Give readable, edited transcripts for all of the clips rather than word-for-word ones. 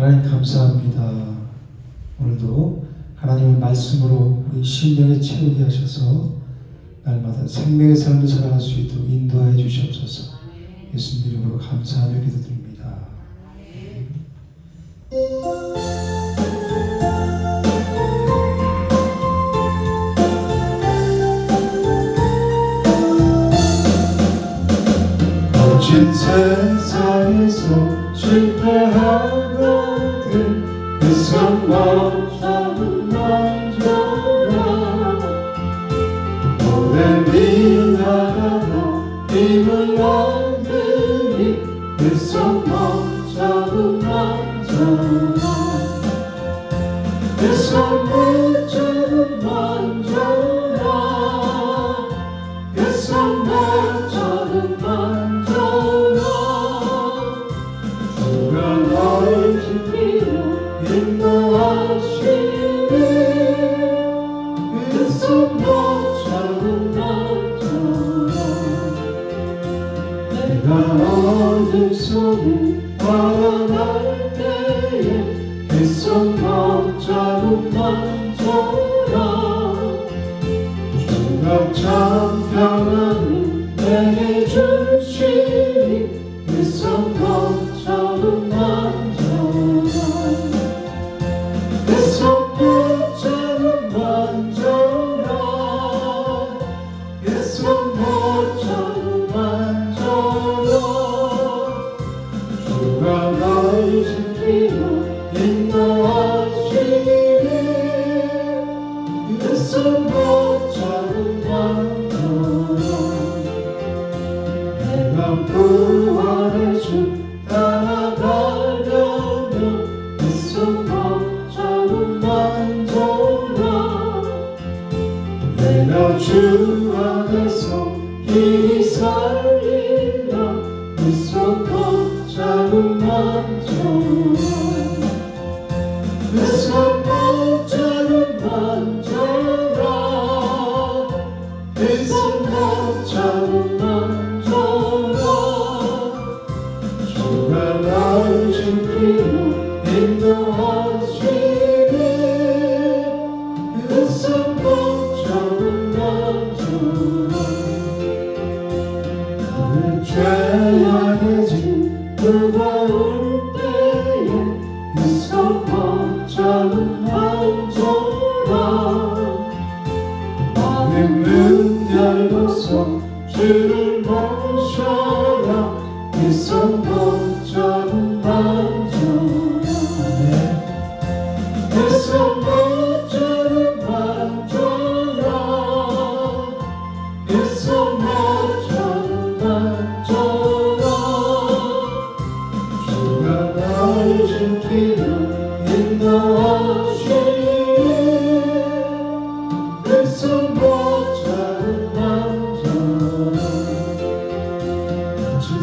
하나님 감사합니다. 오늘도 하나님의 말씀으로 우리 심령에 채우게 하셔서 날마다 생명의 삶을 살아갈 수 있도록 인도하여 주시옵소서. 예수님 이름으로 감사하며 기도드립니다. 거친 세상에서 실패하거든 그 손만 만져라. 오랜 이 나라가 힘을 얻으니 그 손만 만져라. 그 손만 만져라. 그 손만 만져라. 주가 너의 지키며 인도하시니 그 손만 만져라. 내가 어둠 속을 걸어갈 때에 그 손만 만져라. 주가 참 평안을 내게 주시니 그 손만 만져라. 그 손만 만져라. 그 손만 만져라. 주가 너를 지키며 인도하시니 그 손만 내가 부활의 주 따라가려면 그 손만 만져라. 내가 주 안에서 길이 살리라. 그 손만 만져라. 그 손만 만져라. 그 손만 만져라. 주가 나를 지키며 인도하시니 그 손만 만져라. 나를 죄악의 짐 무거울 때에 그 손만 만져라. 마음의 문 열고서 주를 모셔라. 그 손만 만져라. 그 손만 만져라. 그 손만 만져라. 주가 나를 지키며 인도하시니 그 손만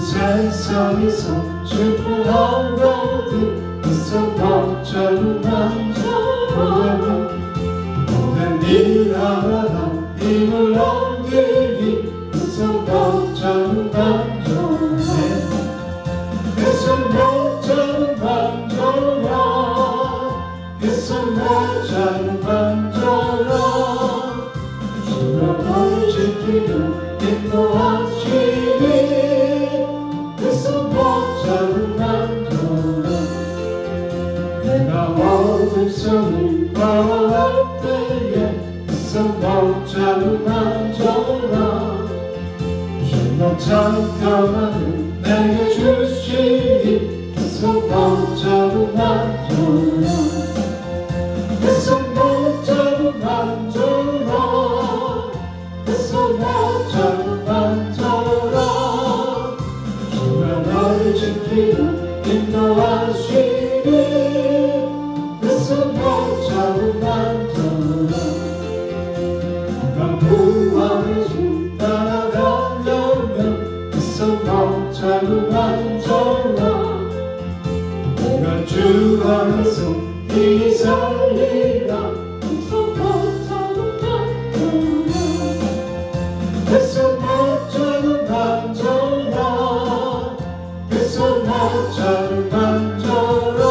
세상에서 슬퍼하거든 그 손만 만져라. 오랜 이 나라가 힘을 얻으니 그 손만 만져라. 그 손만 만져라. 그 손만 만져라. 주가 너를 지키며 인도하시니 그 손만 만져라. 내가 어둠 속을 걸어갈 때에 그 손만 만져라. 주가 참 평안을 내게 주시니 그 손만 만져라. 그 손만 만져라. 그 손만 만져라. 주가 너를 지키며 인도하시니 그 손만 만져라. 내가 부활의 주 따라가려면 그 손만 만져라. 내가 주 안에서 길이 살리라. 그 손만 만져라. 그 손만 만져라. 그 손만 만져라.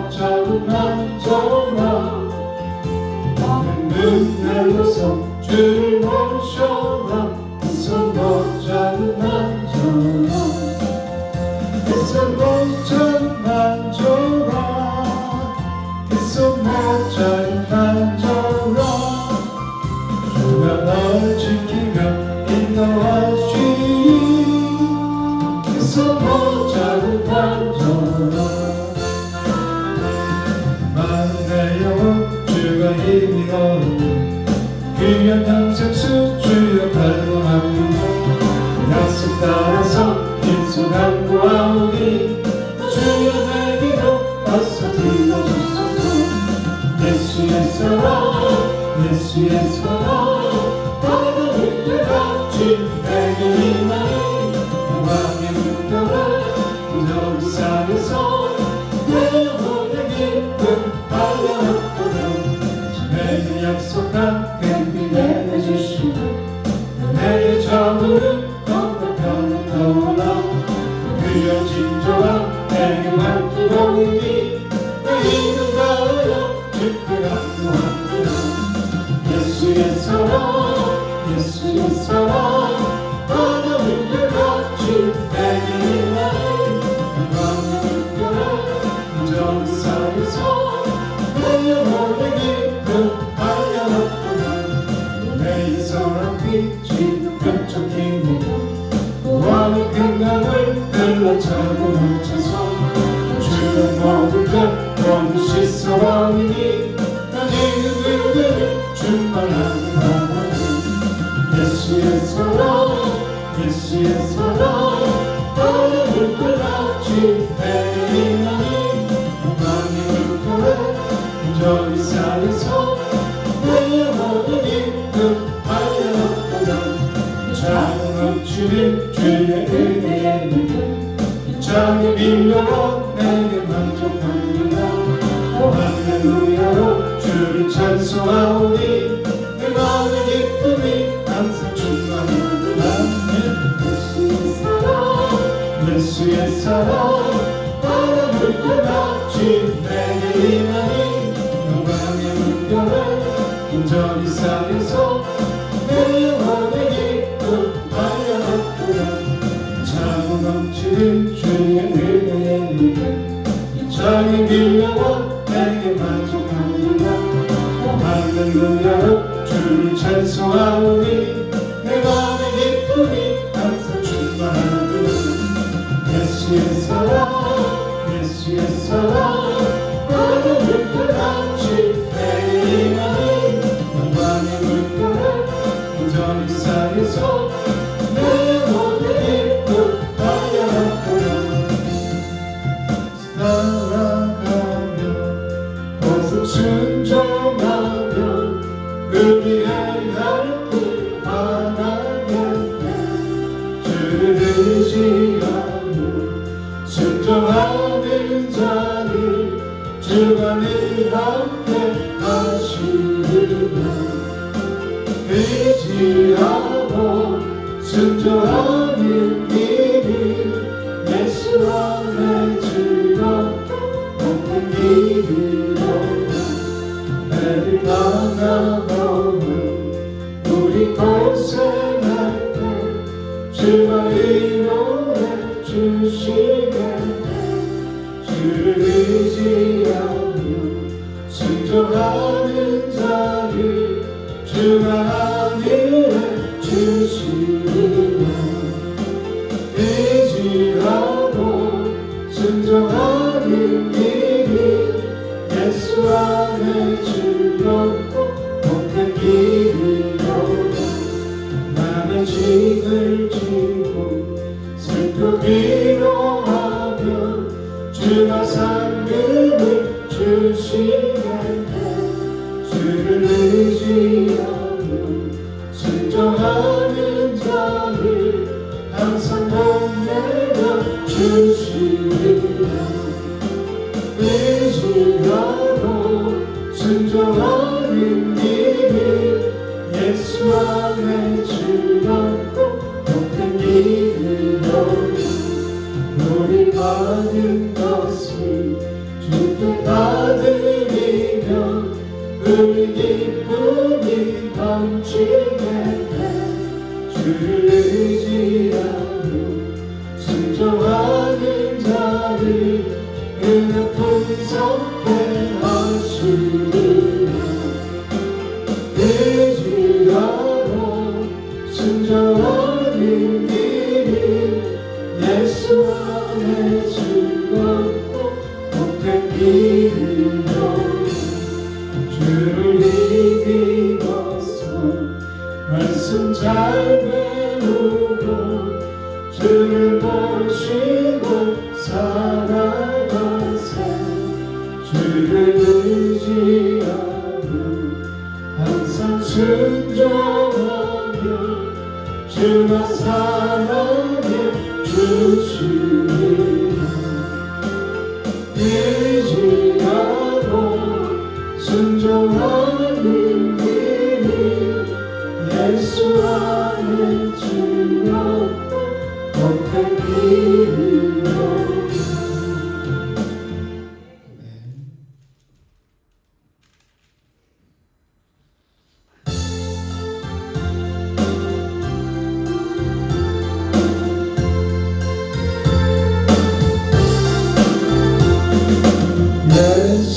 모자를 만져라 나는 눈 내려서 주를 모셔라 그 손 모자를 만져라 그 손 모자를 만져라 그 손 모자를 만져라 주가 널 지키며 인도하시니 그 손 모자를 만져라 나는 내 영혼 주가 힘이 얻는 귀한 영생수 주여 발광하니 약속 따라서 빈손 간구하오니 주여 내 기도 어서 들어주소서 예수의 사랑 예수의 사랑 바다를 같이 내게 임하니 왕의 문들을 저 산에서 내 영혼의 기쁨 알려놓거든 내게 약속한 그 내게 주시고 내게 저물은 건너편을 떠올라 그여 진저와 내게 맡기더니 내 이름 가하여 주께 간구하노라 예수의 사랑 예수의 사랑 바다를 같이 내게 임하니 왕의 물결에 저 산에서 내 영혼의 기쁨 알려놓거든 내 이성한 빛이 펼쳐지니 왕의 평강을 흘러차고 훔쳐서 주는 모든 것 모두 씻어버리니 난 지금 그들을 충만하게 하노니 예수의 사랑 예수의 사랑 바다를 같이 내게 임하니 왕의 물결에 저 산에서 내 영혼의 기쁨 알려놓거든 창을 넘치는 주의 은혜의 물결 창에 밀려와 내게 만족합니다 할렐루야로 주를 찬송하오니 내 마음의 기쁨이 항상 충만하구나 예수의 사랑 예수의 사랑 바람을 같이 내게 임하니 영광의 물결에 저리 산에서 내 영혼의 기쁨 알려놓구나 창을 넘치는 주의 은혜의 물결 창에 밀려와 내게 만족합니다 할렐루야로 주를 찬송하오니 내 마음의 기쁨이 항상 충만하구나 예수의 사랑 예수의 사랑 바다를 같이 내게 임하니 영광의 물결에 저리 산에서 내 영혼의 기쁨 알려놓구나 순종하며 의미의 날길 바라겠네 주를 의지하며 순종하는 자를 주가 늘 함께 하시리라 의지하고 순종하는 길이 예수 안에 즐겁고 모든 길이로 내를 바라보는 우리 고생할 때 주가 위로해 주시겠네 주를 의지하며 순종하는 자를 주가 안위해 주시리라 의지하고 순종하는 길이 예수 안에 즐겁고 복된 길이로다 남의 짐을 지고 슬픔 위로하며 주가 상급을 주시겠네 주를 의지하며 순종하는 자를 항상 복내려 주시리라 의지하고 순종하는 길이 예수 안에 즐겁고 복된 길이로다 우리 받은 것을 주께 풍성케 하시리라. 의지하고 순종하는 길이 예수 안에 즐겁고 복된 길이요. 주를 힘입어서 말씀 잘 배우고 주를 모시고 살아가세. 주를 의지하고 항상 순종하며 주가 사랑해 주시리라. 의지하고 순종하는 길이 예수 안에 즐겁고 복된 길이요.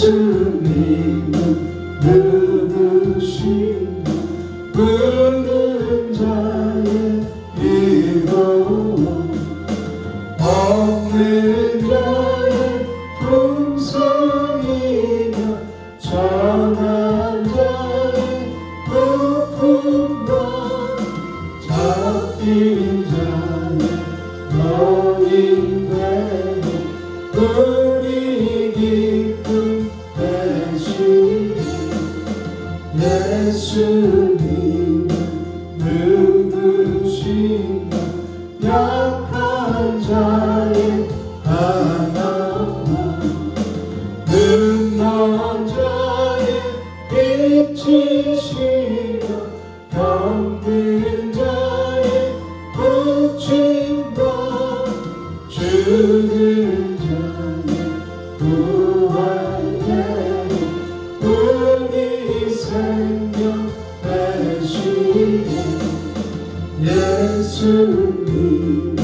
예수님은 누구신가? 부른 자의 이로워 없는 자의 풍성이며 전한 자의 부품과 잡힌 자의 노인되고 우리 기쁨 되시니. 예수님은 누구신가? 약한 자의 하나와 눈먼 자의 빛이시며 병든 자의 고침과 죽은 자의 부활되고 우리 생명 되시니. 예수님은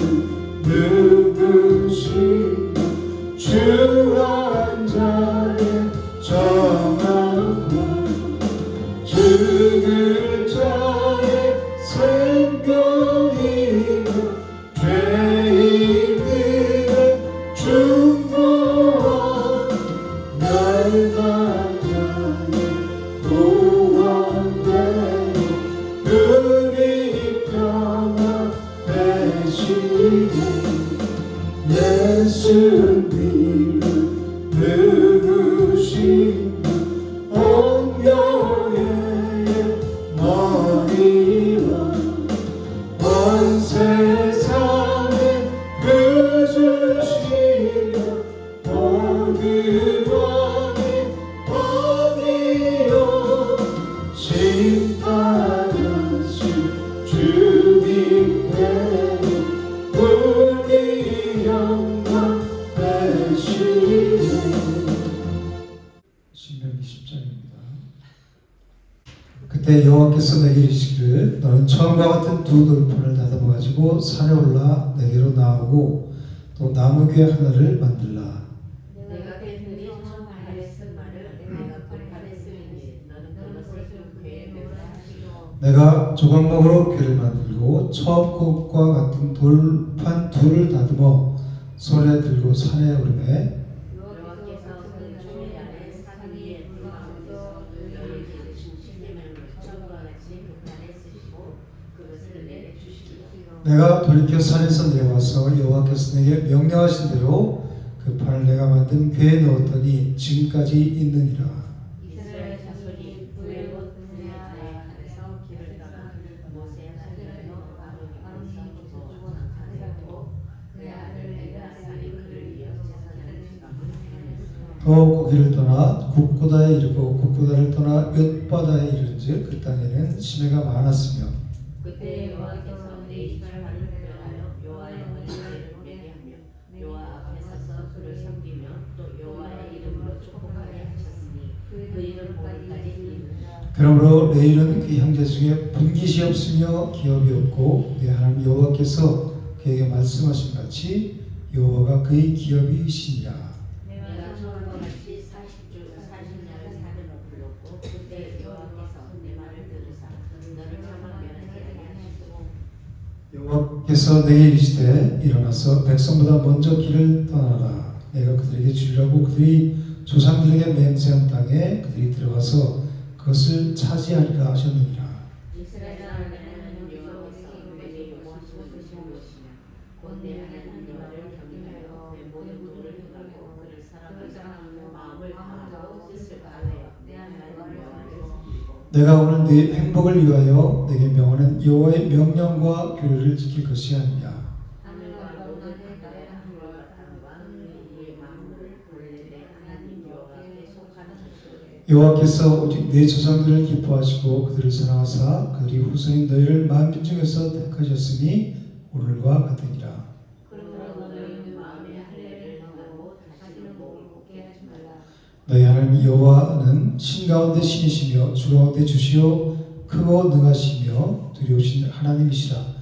누구신가? 주한 자의 정함과 죽을 자의 생명이며 죄인들의 중보와 멸망 자의 구원되고 우리 평화 되시니. 예수님은 누구신가? 온 교회의 머리와 온 세상의 구주시며 모든 왕의 왕이요 심판하신 주님께로 우리 영광 되시네. 신명기 10장입니다. 그때 여호와께서 내게 이르시기를 너는 처음과 같은 두 돌판을 다듬어 가지고 산에 올라 내게로 나오고 또 나무귀 하나를 만들라. 내가 그들이 처음 말했은 말을 내가 곤판했으니 너는 그것을 괴에 메우라 하시고. 내가 조각목으로 귀를 만들고 처음 것과 같은 돌판 둘을 다듬어 손에 들고 산에 오르매. 여호와께서 그 조에 안에 산 위에 불가운데서 너희에게 주신 십계명을 처음과 같이 곤판에 쓰시고 그것을 내게 주시리라. 내가 돌이켜 산에서 내려와서 여호와께서 내게 명령하신 대로 그 판을 내가 만든 궤에 넣었더니 지금까지 있느니라. 이스라엘 자손이 구에 곧 그네 안에서 길을 따라 모세의 아들로 아론이 거기서 장사하고 그의 아들 엘르아살이 그를 이어 제사장을 지키고. 또 거기를 떠나 국고다에 이르고 국고다를 떠나 옅바다에 이르는즉 그 땅에는 시내가 많았으며. 그때 여호와께서 내 이스라엘을 구별하여 여호와의 머리를 매게 하며 여호와 앞에 서서 그를 섬기며 또 여호와의 이름으로 축복하게 하셨으니 그 이름 오늘까지 이르니라. 그러므로 레일은 그 형제 중에 분깃이 없으며 기업이 없고 내 하나님 여호와께서 그에게 말씀하신 같이 여호와가 그의 기업이시니라. 내가 처음 여호와께서 내게 이르시되 일어나서 백성보다 먼저 길을 떠나라. 내가 그들에게 주리라고 그들이 조상들에게 맹세한 땅에 그들이 들어가서 그것을 차지하리라 하셨느니라. 이스라엘 사람에게는 여호와께서 그에게 요구하시고 주신 것이며 곧 내 하나님 여호와를 경외하여 내 모든 도를 행하고 그를 사랑하며 마음을 다하고 뜻을 다하여 내 하나님 여호와를 섬기고 내가 오늘 네 행복을 위하여 내게 명하는 여호와의 명령과 규례를 지킬 것이 아니냐. 하늘과 모든 바다의 하늘과 땅과 그 만물을 본래 내 하나님 여호와께 속하는 것이오니 여호와께서 오직 내 조상들을 기뻐하시고 그들을 사랑하사 그들이 후손인 너희를 만민 중에서 택하셨으니 오늘과 같으니라. 그러므로 너희는 마음에 할례를 행하고 다시는 목을 곱게 하지 말라. 너희 하나님 여호와는 신 가운데 신이시며 주 가운데 주시오 크고 능하시며 두려우신 하나님이시라.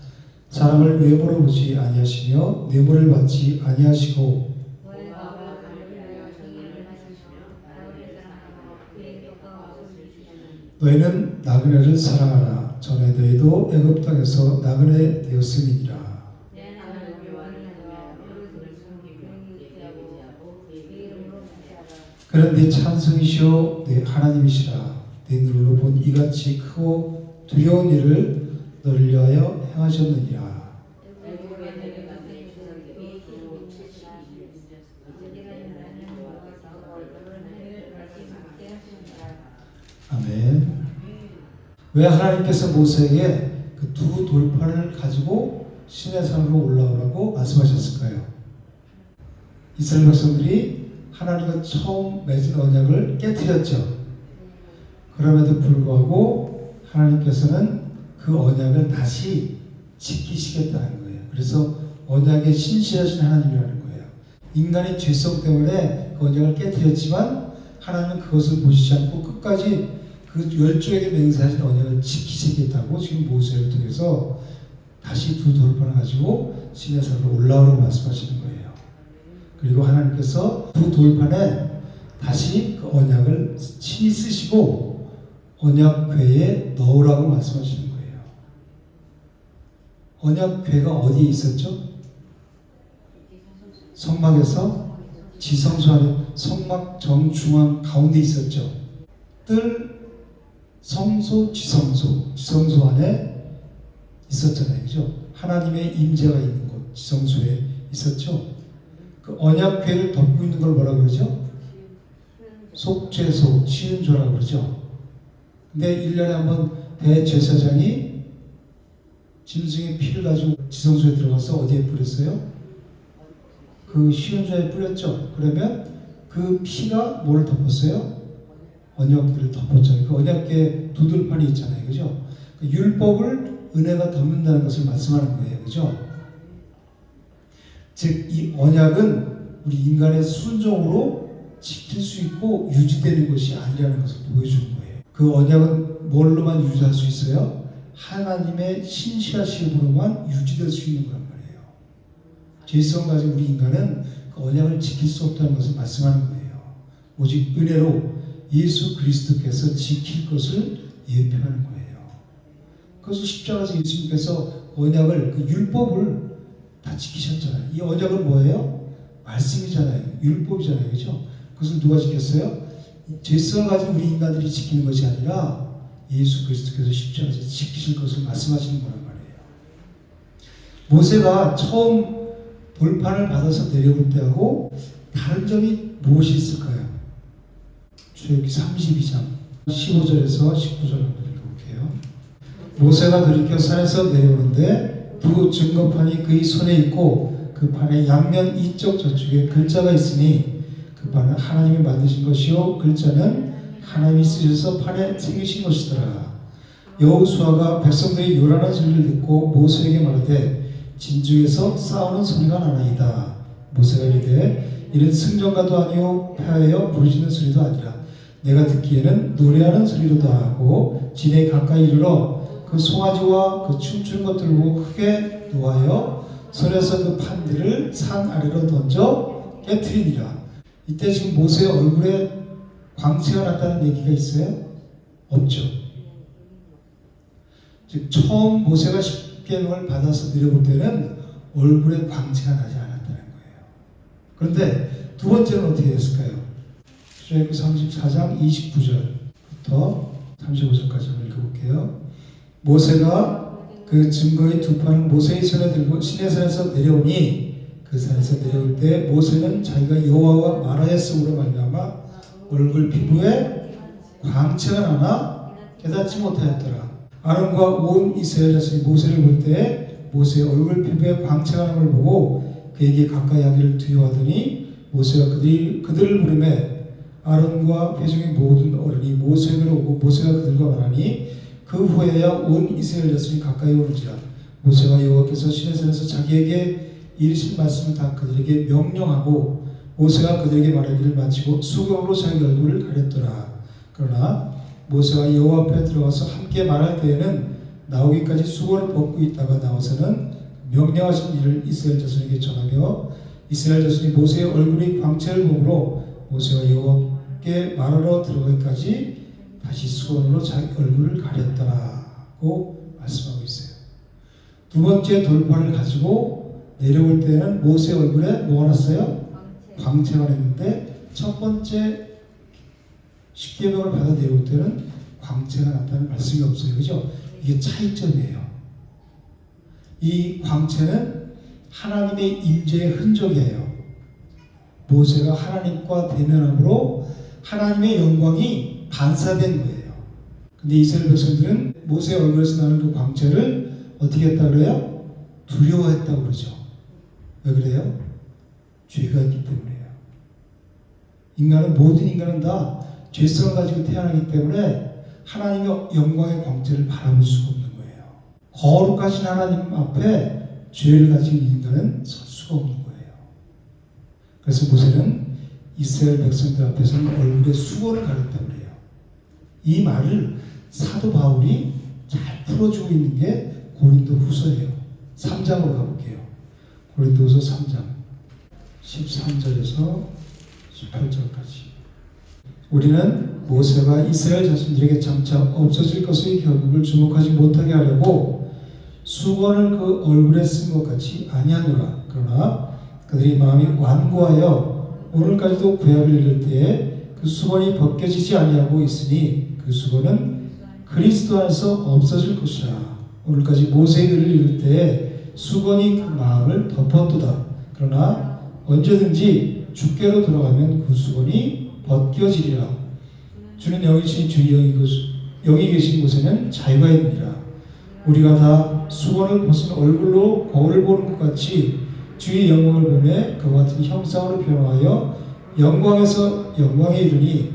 사람을 외모로 보지 아니하시며 뇌물을 받지 아니하시고 너희 마음을 위하여 정의를 하시며 나를 사랑하고 그의 가까운 것을 주시는 너희는 나그네를 사랑하라. 전에 너희도 애굽 땅에서 나그네 되었음이니라. 내 하나님 여호와를 경외하며 그를 섬기며 그에게 의지하고 그의 이름으로 찬양하라. 그는 네 찬성이시오 네 하나님이시라. 네 눈으로 본 이같이 크고 두려운 일을 너를 위하여 행하셨느니라. 애굽에 내려간 내 조상들이 기록 70일 이스라엘 하나님 여호와께서 얼굴을 하늘을 밝히 밝게 하시니라. 아멘. 왜 하나님께서 모세에게 그 두 돌판을 가지고 시내산으로 올라오라고 말씀하셨을까요? 이스라엘 백성들이 하나님과 처음 맺은 언약을 깨뜨렸죠. 그럼에도 불구하고 하나님께서는 그 언약을 다시 지키시겠다는 거예요. 그래서 언약에 신실하신 하나님이라는 거예요. 인간의 죄성 때문에 그 언약을 깨뜨렸지만 하나님은 그것을 보시지 않고 끝까지 그 열조에게 맹세하신 언약을 지키시겠다고 지금 모세를 통해서 다시 두 돌판을 가지고 시내산으로 올라오라고 말씀하시는 거예요. 그리고 하나님께서 두 돌판에 다시 그 언약을 친히 쓰시고 언약궤에 넣으라고 말씀하시는 거예요. 언약궤가 어디에 있었죠? 성막에서 지성소 안에 성막 정중앙 가운데 있었죠. 뜰 성소, 지성소 안에 있었잖아요. 그죠? 하나님의 임재가 있는 곳, 지성소에 있었죠. 그 언약궤를 덮고 있는 걸 뭐라고 그러죠? 속죄소, 시은조라고 그러죠. 근데 1년에 한번 대제사장이 짐승의 피를 가지고 지성소에 들어가서 어디에 뿌렸어요? 그 시은조에 뿌렸죠. 그러면 그 피가 뭐를 덮었어요? 언약궤를 덮었잖아요. 그 언약궤 두들판이 있잖아요. 그죠? 그 율법을 은혜가 덮는다는 것을 말씀하는 거예요. 그죠? 즉, 이 언약은 우리 인간의 순종으로 지킬 수 있고 유지되는 것이 아니라는 것을 보여주는 거예요. 그 언약은 뭘로만 유지할 수 있어요? 하나님의 신실하심으로만 유지될 수 있는 거란 말이에요. 죄성 가진 우리 인간은 그 언약을 지킬 수 없다는 것을 말씀하는 거예요. 오직 은혜로 예수 그리스도께서 지킬 것을 예표하는 거예요. 그래서 십자가에서 예수님께서 언약을, 그 율법을 다 지키셨잖아요. 이 언약은 뭐예요? 말씀이잖아요. 율법이잖아요. 그죠? 그것을 누가 지켰어요? 죄성을 가진 우리 인간들이 지키는 것이 아니라 예수 그리스도께서 십자가에서 지키실 것을 말씀하시는 거란 말이에요. 모세가 처음 돌판을 받아서 내려올 때하고 다른 점이 무엇이 있을까요? 출애굽기 32장 15절에서 19절 한번 읽어볼게요. 모세가 돌이켜 산에서 내려오는데 두 증거판이 그의 손에 있고 그 판의 양면 이쪽 저쪽에 글자가 있으니 그 판은 하나님이 만드신 것이요 글자는 하나님이 쓰셔서 판에 새기신 것이더라. 여호수아가 백성들이 요란한 소리를 듣고 모세에게 말하되 진주에서 싸우는 소리가 나나이다. 모세가 이르되 이는 승전가도 아니요 폐하여 부르짖는 소리도 아니라 내가 듣기에는 노래하는 소리로다 하고 진에 가까이 이르러 그 송아지와 그 춤추는 것들을 보고 크게 노하여 손에서 그 판들을 산 아래로 던져 깨트리니라. 이때 지금 모세의 얼굴에 광채가 났다는 얘기가 있어요? 없죠. 즉 처음 모세가 십계명을 받아서 내려올 때는 얼굴에 광채가 나지 않았다는 거예요. 그런데 두 번째는 어떻게 했을까요? 출애굽기 34장 29절부터 35절까지 한번 읽어볼게요. 모세가 그 증거의 두 판을 모세의 손에 들고 시내산에서 내려오니 그 산에서 내려올 때 모세는 자기가 여호와와 말하였음으로 말미암아 얼굴 피부에 광채가 나나 깨닫지 못하였더라. 아론과 온 이스라엘 자손이 모세를 볼 때 모세의 얼굴 피부에 광채가 나는 걸 보고 그에게 가까이 하기를 두려워하더니 모세가 그들을 부르매 아론과 회중의 모든 어른이 모세에게로 오고 모세가 그들과 말하니 그 후에야 온 이스라엘 자손이 가까이 오는지라. 모세가 여호와께서 시내산에서 자기에게 이르신 말씀을 다 그들에게 명령하고 모세가 그들에게 말하기를 마치고 수건으로 자기 얼굴을 가렸더라. 그러나 모세가 여호와 앞에 들어가서 함께 말할 때에는 나오기까지 수건을 벗고 있다가 나와서는 명령하신 일을 이스라엘 자손에게 전하며 이스라엘 자손이 모세의 얼굴이 광채를 보므로 모세가 여호와께 말하러 들어가기까지 다시 수건으로 자기 얼굴을 가렸더라고 말씀하고 있어요. 두 번째 돌판을 가지고 내려올 때는 모세 얼굴에 뭐가 났어요? 광채가 났는데 첫 번째 십계명을 받아 내려올 때는 광채가 났다는 말씀이 없어요. 그죠? 이게 차이점이에요. 이 광채는 하나님의 임재의 흔적이에요. 모세가 하나님과 대면함으로 하나님의 영광이 반사된 거예요. 근데 이스라엘 백성들은 모세 얼굴에서 나는 그 광채를 어떻게 했다 그래요? 두려워했다고 그러죠. 왜 그래요? 죄가 있기 때문이에요. 모든 인간은 다 죄성을 가지고 태어나기 때문에 하나님의 영광의 광채를 바라볼 수가 없는 거예요. 거룩하신 하나님 앞에 죄를 가진 인간은 설 수가 없는 거예요. 그래서 모세는 이스라엘 백성들 앞에서는 얼굴에 수건을 가렸다고 그래요. 이 말을 사도 바울이 잘 풀어주고 있는 게 고린도 후서예요. 3장으로 가볼게요. 고린도후서 3장 13절에서 18절까지. 우리는 모세가 이스라엘 자손들에게 장차 없어질 것의 결국을 주목하지 못하게 하려고 수건을 그 얼굴에 쓴 것 같이 아니하노라. 그러나 그들이 마음이 완고하여 오늘까지도 구약을 읽을 때에 그 수건이 벗겨지지 아니하고 있으니 그 수건은 그리스도 안에서 없어질 것이라. 오늘까지 모세의 글을 읽을 때에 수건이 그 마음을 덮었도다. 그러나 언제든지 주께로 돌아가면 그 수건이 벗겨지리라. 주는 여기 계신 곳에는 자유가 있느니라. 우리가 다 수건을 벗은 얼굴로 거울을 보는 것 같이 주의 영광을 보며 그와 같은 형상으로 변화하여 영광에서 영광에 이르니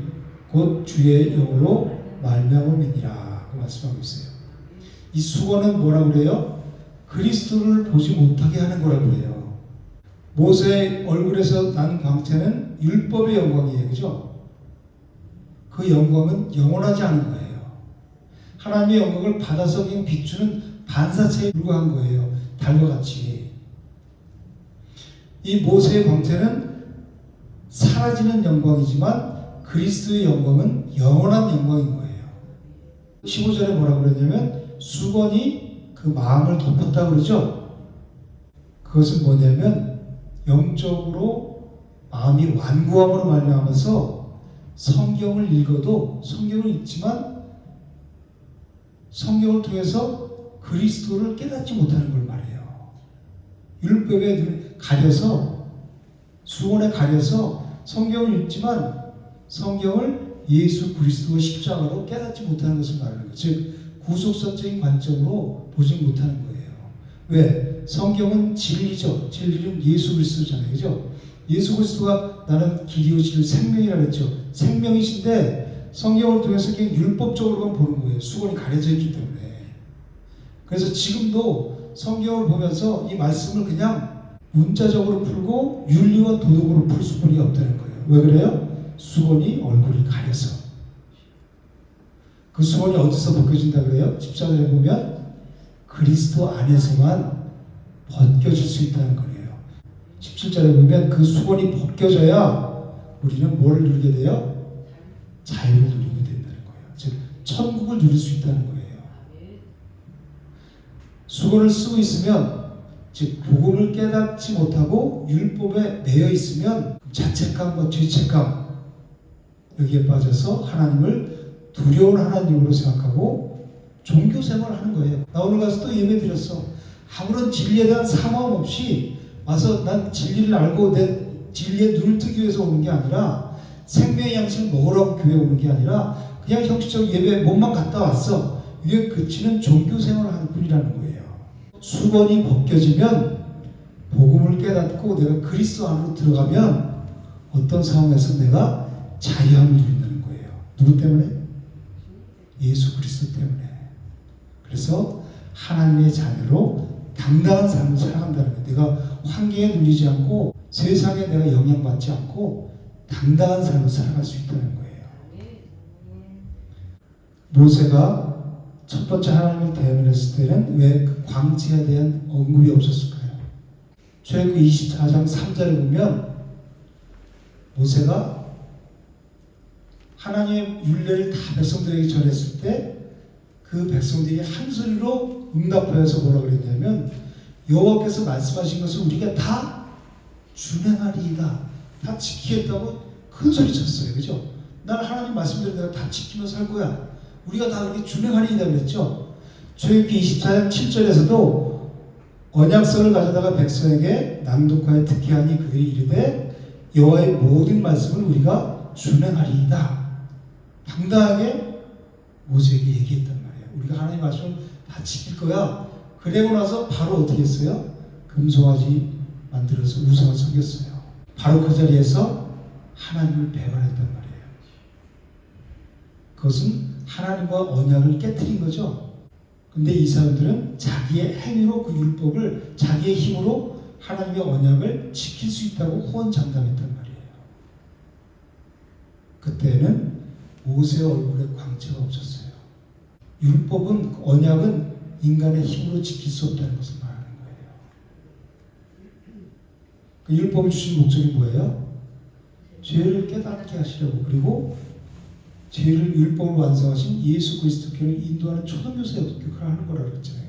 곧 주의 영으로 말미암음이니라. 그 말씀하고 있어요. 이 수건은 뭐라고 그래요? 그리스도를 보지 못하게 하는 거라고 해요. 모세의 얼굴에서 난 광채는 율법의 영광이에요. 그죠? 그 영광은 영원하지 않은 거예요. 하나님의 영광을 받아서 그냥 비추는 반사체에 불과한 거예요. 달과 같이. 이 모세의 광채는 사라지는 영광이지만 그리스도의 영광은 영원한 영광인 거예요. 15절에 뭐라고 그러냐면 수건이 그 마음을 덮었다고 그러죠. 그것은 뭐냐면 영적으로 마음이 완고함으로 말미암아서 성경을 읽어도 성경을 읽지만 성경을 통해서 그리스도를 깨닫지 못하는 걸 말해요. 율법에 눈을 가려서 수건에 가려서 성경을 읽지만 성경을 예수 그리스도 십자가로 깨닫지 못하는 것을 말하는 거예요. 즉 구속사적인 관점으로 보지 못하는 거예요. 왜? 성경은 진리죠. 진리는 예수 그리스도잖아요. 그죠? 예수 그리스도가 나는 길이요 진리요 생명이라고 했죠. 생명이신데 성경을 통해서 그냥 율법적으로만 보는 거예요. 수건이 가려져 있기 때문에. 그래서 지금도 성경을 보면서 이 말씀을 그냥 문자적으로 풀고 윤리와 도덕으로 풀 수뿐이 없다는 거예요. 왜 그래요? 수건이 얼굴을 가려서. 그 수건이 어디서 벗겨진다 그래요? 14절에 보면 그리스도 안에서만 벗겨질 수 있다는 거예요. 17절에 보면 그 수건이 벗겨져야 우리는 뭘 누리게 돼요? 자유를 누리게 된다는 거예요. 즉 천국을 누릴 수 있다는 거예요. 수건을 쓰고 있으면, 즉 복음을 깨닫지 못하고 율법에 매여 있으면 자책감과 죄책감, 여기에 빠져서 하나님을 두려운 하나님으로 생각하고 종교 생활을 하는 거예요. 나 오늘 가서 또 예배 드렸어. 아무런 진리에 대한 사모함 없이 와서 난 진리를 알고 내 진리에 눈을 뜨기 위해서 오는 게 아니라, 생명의 양식을 먹으라고 교회에 오는 게 아니라 그냥 형식적 예배 몸만 갔다 왔어. 이게 그치는 종교 생활을 하는 뿐이라는 거예요. 수건이 벗겨지면 복음을 깨닫고 내가 그리스도 안으로 들어가면 어떤 상황에서 내가 자유함을 누린다는 거예요. 누구 때문에? 예수 그리스도 때문에. 그래서 하나님의 자녀로 당당한 삶을 살아간다는 거예요. 내가 환경에 눌리지 않고 세상에 내가 영향받지 않고 당당한 삶을 살아갈 수 있다는 거예요. 모세가 첫 번째 하나님을 대면했을 때는 왜 그 광채에 대한 언급이 없었을까요? 출애굽기 24장 3절에 보면 모세가 하나님의 율례를 다 백성들에게 전했을 때 그 백성들이 한 소리로 응답하여서 뭐라 그랬냐면, 여호와께서 말씀하신 것을 우리가 다 준행하리이다, 다 지키겠다고 큰 소리 쳤어요. 그죠? 나는 하나님 말씀대로 내가 다 지키며 살 거야, 우리가 다 그렇게 준행하리이다 그랬죠. 출애굽기 24장 7절에서도 언약서를 가져다가 백성에게 낭독하여 듣게 하니 그들이 이르되 여호와의 모든 말씀을 우리가 준행하리이다, 당당하게 모세에게 얘기했단 말이에요. 우리가 하나님 말씀을 다 지킬 거야. 그러고 나서 바로 어떻게 했어요? 금송아지 만들어서 우상을 섬겼어요. 바로 그 자리에서 하나님을 배반했단 말이에요. 그것은 하나님과 언약을 깨트린 거죠. 근데 이 사람들은 자기의 행위로 그 율법을, 자기의 힘으로 하나님의 언약을 지킬 수 있다고 호언장담했단 말이에요. 그때는 모세의 얼굴에 광채가 없었어요. 율법은, 언약은 인간의 힘으로 지킬 수 없다는 것을 말하는 거예요. 그 율법을 주신 목적이 뭐예요? 죄를 깨닫게 하시려고, 그리고 죄를 율법을 완성하신 예수 그리스도께를 인도하는 초등교사 역할을 하는 거라고 했잖아요.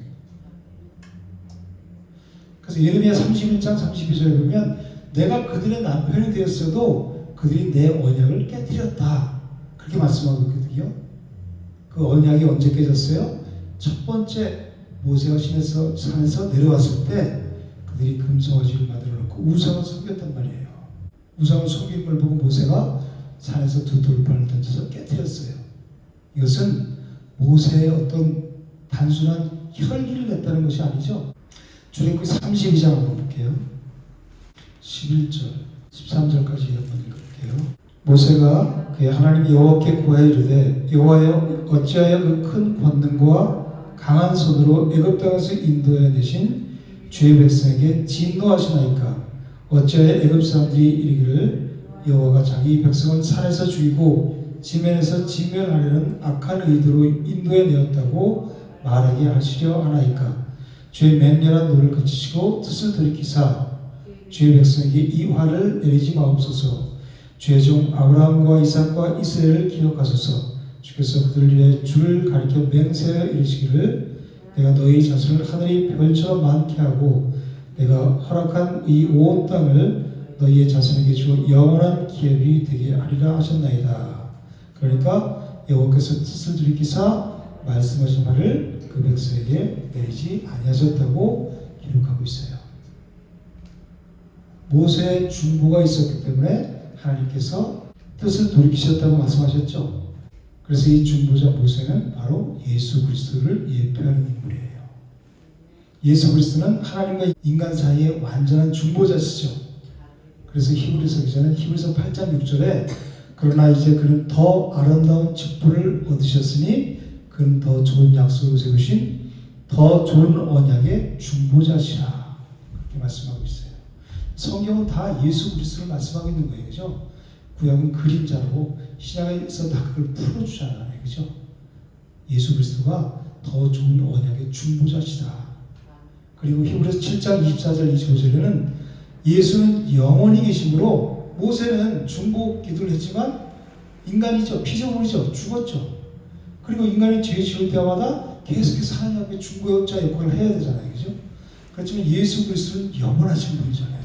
그래서 예레미야 31장 32절에 보면 내가 그들의 남편이 되었어도 그들이 내 언약을 깨뜨렸다, 그렇게 말씀하고 있거든요. 그 언약이 언제 깨졌어요? 첫 번째 모세가 산에서 내려왔을 때 그들이 금송아지를 만들어 놓고 우상을 섬겼단 말이에요. 우상을 섬긴 걸 보고 모세가 산에서 두 돌판을 던져서 깨뜨렸어요. 이것은 모세의 어떤 단순한 혈기를 냈다는 것이 아니죠. 출애굽기 32장 한번 볼게요. 11절, 13절까지 한번 읽어볼게요. 모세가 그의 하나님 여호와께 구하여 이르되 여호와여 어찌하여 그 큰 권능과 강한 손으로 애굽 땅에서 인도해 내신 주의 백성에게 진노하시나이까. 어찌하여 애굽 사람들이 이르기를 여호와가 자기 백성을 산에서 죽이고 지면에서 진멸하려는 악한 의도로 인도해 내었다고 말하게 하시려 하나이까. 주의 맹렬한 노를 그치시고 뜻을 돌이키사 주의 백성에게 이 화를 내리지 마옵소서. 주의 종 아브라함과 이삭과 이스라엘을 기억하소서. 주께서 그들을 위해 주를 가리켜 맹세하여 이르시기를 내가 너희 자손을 하늘이 별처럼 많게 하고 내가 허락한 이 온 땅을 너희의 자손에게 주어 영원한 기업이 되게 하리라 하셨나이다. 그러니까 여호와께서 뜻을 돌이키사 말씀하신 바를 그 백성에게 내리지 아니하셨다고 기록하고 있어요. 모세의 중보가 있었기 때문에 하나님께서 뜻을 돌이키셨다고 말씀하셨죠. 그래서 이 중보자 모세는 바로 예수 그리스도를 예표하는 인물이에요. 예수 그리스도는 하나님과 인간 사이의 완전한 중보자시죠. 그래서 히브리서 기자는 히브리서 8장 6절에 그러나 이제 그는 더 아름다운 직분을 얻으셨으니 그는 더 좋은 약속을 세우신 더 좋은 언약의 중보자시라, 그렇게 말씀하고 있어요. 성경은 다 예수 그리스도를 말씀하고 있는 거예요. 그죠? 구약은 그림자로, 신약에서 다 그걸 풀어주잖아요. 그죠? 예수 그리스도가 더 좋은 언약의 중보자시다. 그리고 히브리서 7장 24절 25절에는 예수는 영원히 계심으로 모세는 중보 기도를 했지만 인간이죠. 피조물이죠. 죽었죠. 그리고 인간이 죄 지을 때마다 계속해서 하나님 앞에 중보자 역할을 해야 되잖아요. 그죠? 그렇지만 예수 그리스도는 영원하신 분이잖아요.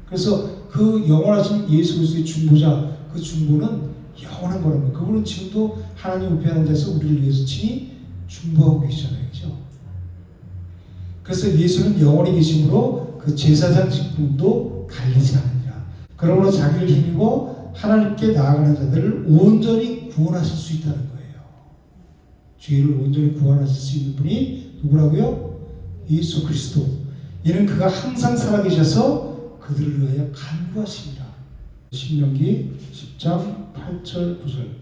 그래서 그 영원하신 예수 그리스도의 중보자, 그 중보는 영원한 거라는 거예요. 그분은 지금도 하나님 우편에 앉아서 우리를 위해서 친히 중보하고 계시잖아요. 그죠? 그래서 예수는 영원히 계심으로 그 제사장 직분도 갈리지 않으리라. 그러므로 자기를 힘입어 하나님께 나아가는 자들을 온전히 구원하실 수 있다는 거예요. 죄를 온전히 구원하실 수 있는 분이 누구라고요? 예수 그리스도. 이는 그가 항상 살아계셔서 그들을 위하여 간구하시리라. 신명기 10장 8절 9절.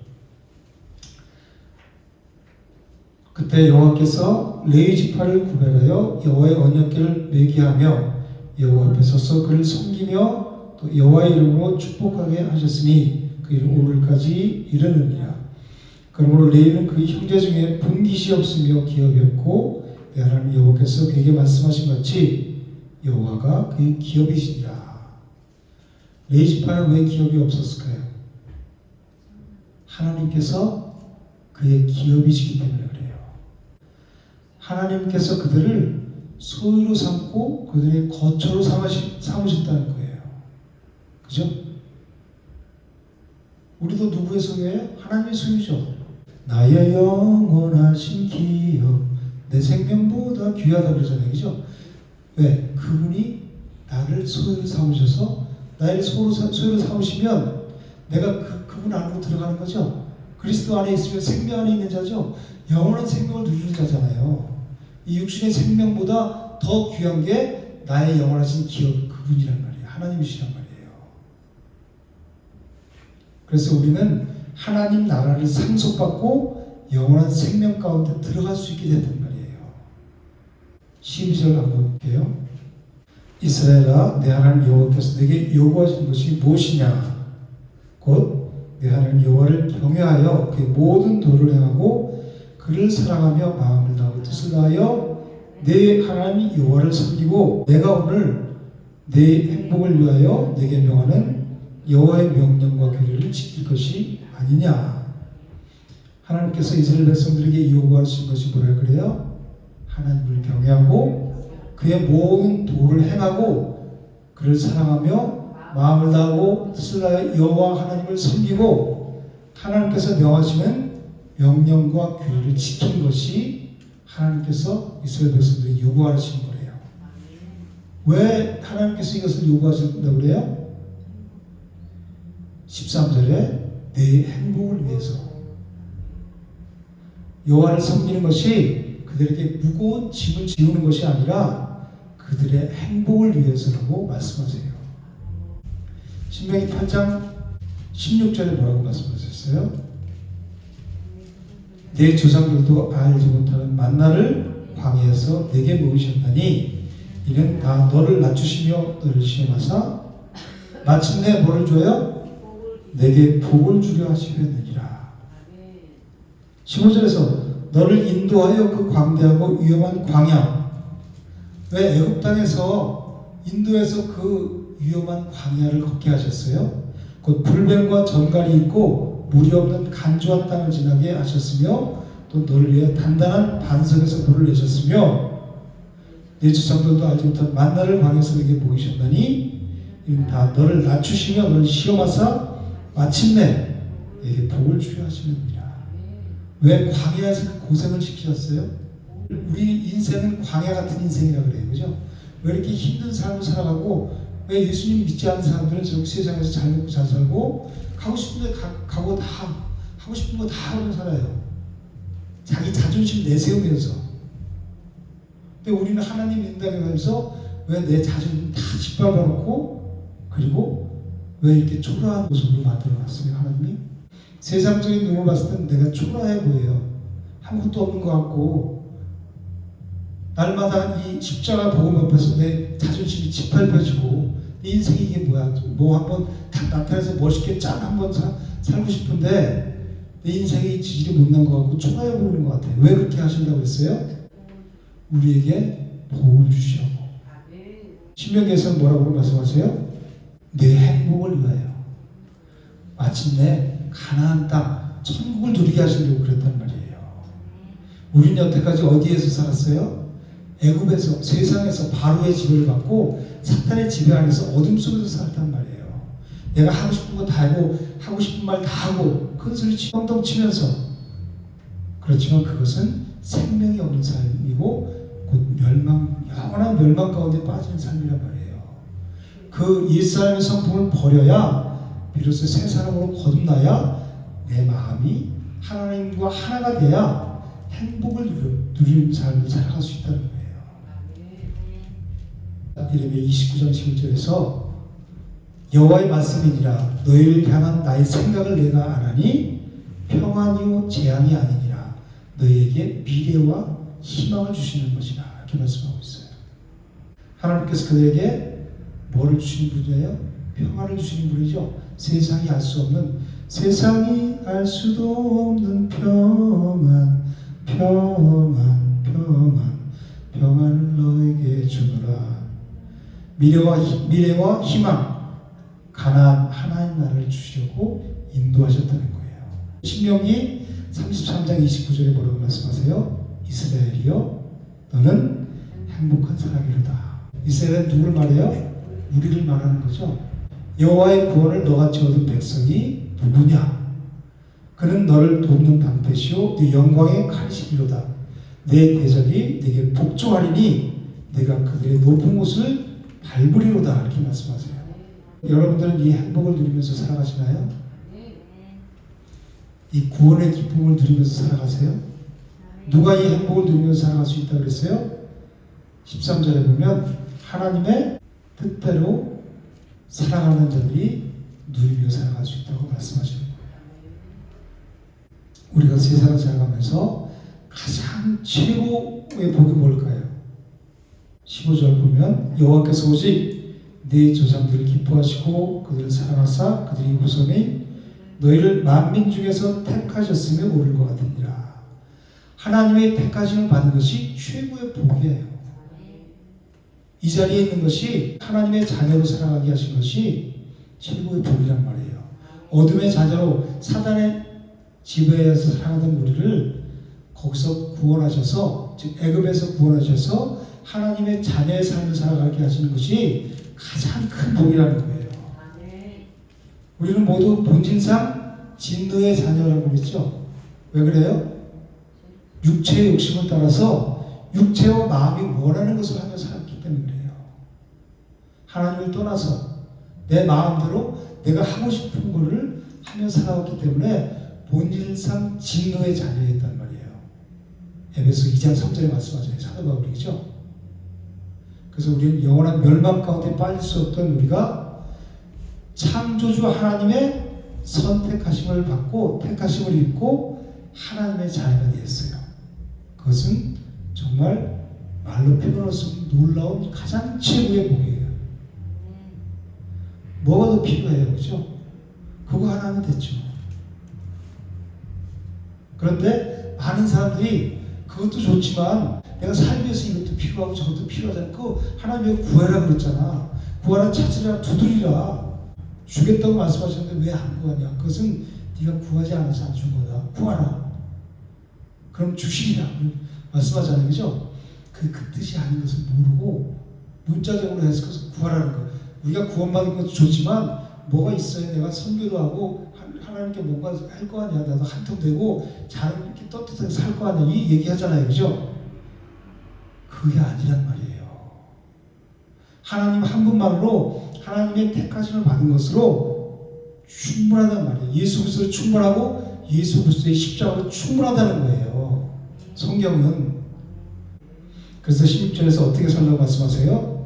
그때 여호와께서 레위 지파를 구별하여 여호와의 언약궤를 매기하며 여호와 앞에 서서 그를 섬기며 또 여호와의 이름으로 축복하게 하셨으니 그 이름 오늘까지 이르느니라. 그러므로 레위는 그 형제 중에 분깃이 없으며 기업이 없고 내 하나님 여호와께서 그에게 말씀하신 같이 여호와가 그의 기업이시니라. 레위 지파는 왜 기업이 없었을까요? 하나님께서 그의 기업이시기 때문에 그래요. 하나님께서 그들을 소유로 삼고 그들의 거처로 삼으셨다는 거예요. 그죠? 우리도 누구의 소유예요? 하나님의 소유죠. 나의 영원하신 기업, 내 생명보다 귀하다 그러잖아요. 그죠? 왜? 그분이 나를 소유로 삼으셔서 나를 소유로 삼으시면 내가 그분 안으로 들어가는 거죠. 그리스도 안에 있으면 생명 안에 있는 자죠. 영원한 생명을 누리는 자잖아요. 이 육신의 생명보다 더 귀한 게 나의 영원하신 기업, 그분이란 말이에요. 하나님이시란 말이에요. 그래서 우리는 하나님 나라를 상속받고 영원한 생명 가운데 들어갈 수 있게 됐단 말이에요. 12절 한번 볼게요. 이스라엘아, 내 하나님 여호와께서 내게 요구하신 것이 무엇이냐? 곧 내 하나님 여호와를 경외하여 그의 모든 도를 행하고 그를 사랑하며 마음을 다하고 뜻을 다하여 내 하나님 여호와를 섬기고 내가 오늘 내 행복을 위하여 내게 명하는 여호와의 명령과 규례를 지킬 것이 아니냐. 하나님께서 이스라엘 백성들에게 요구하신 것이 뭐라 그래요? 하나님을 경외하고 그의 모든 도를 행하고 그를 사랑하며 마음을 다하고 뜻을 다하여 여호와 하나님을 섬기고 하나님께서 명하시는 명령과 규례를 지킨 것이 하나님께서 이스라엘 백성들이 요구하시는 거래요. 왜 하나님께서 이것을 요구하신다고 그래요? 13절에 내 행복을 위해서. 여호와를 섬기는 것이 그들에게 무거운 짐을 지우는 것이 아니라 그들의 행복을 위해서라고 말씀하세요. 신명기 8장 16절에 뭐라고 말씀하셨어요? 내 조상들도 알지 못하는 만나를 광야에서 내게 먹이셨나니 이는 다 너를 낮추시며 너를 시험하사 마침내 뭐를 줘요? 내게 복을 주려 하시려느니라. 15절에서 너를 인도하여 그 광대하고 위험한 광야. 왜 애굽 땅에서 인도에서 그 위험한 광야를 걷게 하셨어요? 곧 불뱀과 전갈이 있고 물이 없는 간조한 땅을 지나게 하셨으며 또 너를 위해 단단한 반석에서 물을 내셨으며 내 조상들도 알지 못한 만나를 광야에서 내게 먹이셨나니 이는 다 너를 낮추시며 너를 시험하사 마침내 내게 복을 주려 하시느니라. 왜 광야에서 고생을 시키셨어요? 우리 인생은 광야 같은 인생이라 그래요. 그죠? 왜 이렇게 힘든 삶을 살아가고 왜 예수님 믿지 않는 사람들은 저렇게 세상에서 잘 먹고 잘 살고 가고 싶은 데 가고 다 하고 싶은 거 다 하고 살아요. 자기 자존심 내세우면서. 근데 우리는 하나님 믿는다면서 왜 내 자존심 다 짓밟아놓고 그리고 왜 이렇게 초라한 모습으로 만들어놨어요? 하나님이 세상적인 눈으로 봤을 때는 내가 초라해 보여요. 아무것도 없는 것 같고 날마다 이 십자가 복음 앞에서 내 자존심이 짓밟혀지고 내 인생이 이게 뭐야? 뭐 한번 딱 나타나서 멋있게 짠 한번 살고 싶은데 내 인생이 지질이 못난 것 같고 초라해 보이는 것 같아요. 왜 그렇게 하신다고 했어요? 우리에게 복을 주시라고. 신명기에서는 뭐라고 말씀하세요? 내 행복을 위하여 마침내 가나안 땅 천국을 누리게 하시려고 그랬단 말이에요. 우리는 여태까지 어디에서 살았어요? 애굽에서, 세상에서 바로의 지배를 받고 사탄의 지배 안에서 어둠 속에서 살았단 말이에요. 내가 하고 싶은 거 다 하고 하고 싶은 말 다 하고 큰 소리 뻥뻥 치면서, 그렇지만 그것은 생명이 없는 삶이고 곧 영원한 멸망 가운데 빠지는 삶이란 말이에요. 그 옛사람의 성품을 버려야 비로소 새 사람으로 거듭나야 내 마음이 하나님과 하나가 돼야 행복을 누리는 삶을 살아갈 수 있다는 거예요. 예레미야 29장 11절에서 여호와의 말씀이니라 너희를 향한 나의 생각을 내가 아나니 평안이요 재앙이 아니니라 너희에게 미래와 희망을 주시는 것이라 이렇게 말씀하고 있어요. 하나님께서 그들에게 뭐를 주시는 분이에요? 평안을 주시는 분이죠. 세상이 알 수 없는, 세상이 알 수도 없는 평안을 너에게 주노라. 미래와 희망, 가나안 하나님 나라를 주시려고 인도하셨다는 거예요. 신명기 33장 29절에 뭐라고 말씀하세요? 이스라엘이여 너는 행복한 사람이로다. 이스라엘은 누구를 말해요? 우리를 말하는 거죠. 여호와의 구원을 너같이 얻은 백성이 누구냐? 그는 너를 돕는 방패시오 네 영광의 칼이시리로다. 내 대적이 네게 복종하리니 내가 그들의 높은 곳을 밟으리로다 이렇게 말씀하세요. 여러분들은 이 행복을 누리면서 살아가시나요? 이 구원의 기쁨을 누리면서 살아가세요? 누가 이 행복을 누리면서 살아갈 수 있다고 그랬어요? 13절에 보면 하나님의 뜻대로 살아가는 자들이 누리며 살아갈 수 있다고 말씀하시는 거예요. 우리가 세상을 살아가면서 가장 최고의 복이 뭘까요? 15절 보면 여호와께서 오직 네 조상들을 기뻐하시고 그들을 사랑하사 그들이 후손인 너희를 만민 중에서 택하셨으며 오를 것 같으니라. 하나님의 택하심을 받은 것이 최고의 복이에요. 이 자리에 있는 것이 하나님의 자녀로 살아가게 하신 것이 최고의 복이란 말이에요. 어둠의 자녀로 사단의 지배에서 살아가던 우리를 거기서 구원하셔서, 즉 애굽에서 구원하셔서 하나님의 자녀의 삶을 살아가게 하시는 것이 가장 큰 복이라는 거예요. 우리는 모두 본질상 진노의 자녀라고 그랬죠. 왜 그래요? 육체의 욕심을 따라서 육체와 마음이 원하는 것을 하며 살았기 때문에 그래요. 하나님을 떠나서 내 마음대로 내가 하고 싶은 것을 하며 살아왔기 때문에 본질상 진노의 자녀였단 말이에요. 에베소 2장 3절에 말씀하잖아요. 사도 바울이죠. 그래서 우리는 영원한 멸망 가운데 빠질 수 없던 우리가 창조주 하나님의 선택하심을 받고 택하심을 입고 하나님의 자녀가 되었어요. 그것은 정말 말로 표현할 수 없는 놀라운 가장 최고의 복이에요. 뭐가 더 필요해요? 그죠? 그거 하나 하면 됐죠. 그런데 많은 사람들이 그것도 좋지만 내가 살기 위해서 이것도 필요하고 저것도 필요하잖아. 그거 하나님이 구해라 그랬잖아. 구하라, 찾으라, 두드리라. 주겠다고 말씀하셨는데 왜 안 구하냐? 그것은 네가 구하지 않아서 안 준 거다. 구하라. 그럼 주시리라 말씀하잖아요. 그죠? 그 뜻이 아닌 것을 모르고 문자적으로 해서 구하라는 거예요. 우리가 구원받은 것도 좋지만 뭐가 있어야 내가 선교도 하고 하나님께 뭔가 할 거 아니야. 나도 한통 되고 잘 이렇게 떳떳하게 살 거 아니야. 이 얘기하잖아요. 그죠? 그게 아니란 말이에요. 하나님 한 분만으로 하나님의 택하심을 받은 것으로 충분하단 말이에요. 예수 그리스도로 충분하고 예수 그리스도의 십자가로 충분하다는 거예요. 성경은. 그래서 16절에서 어떻게 살라고 말씀하세요?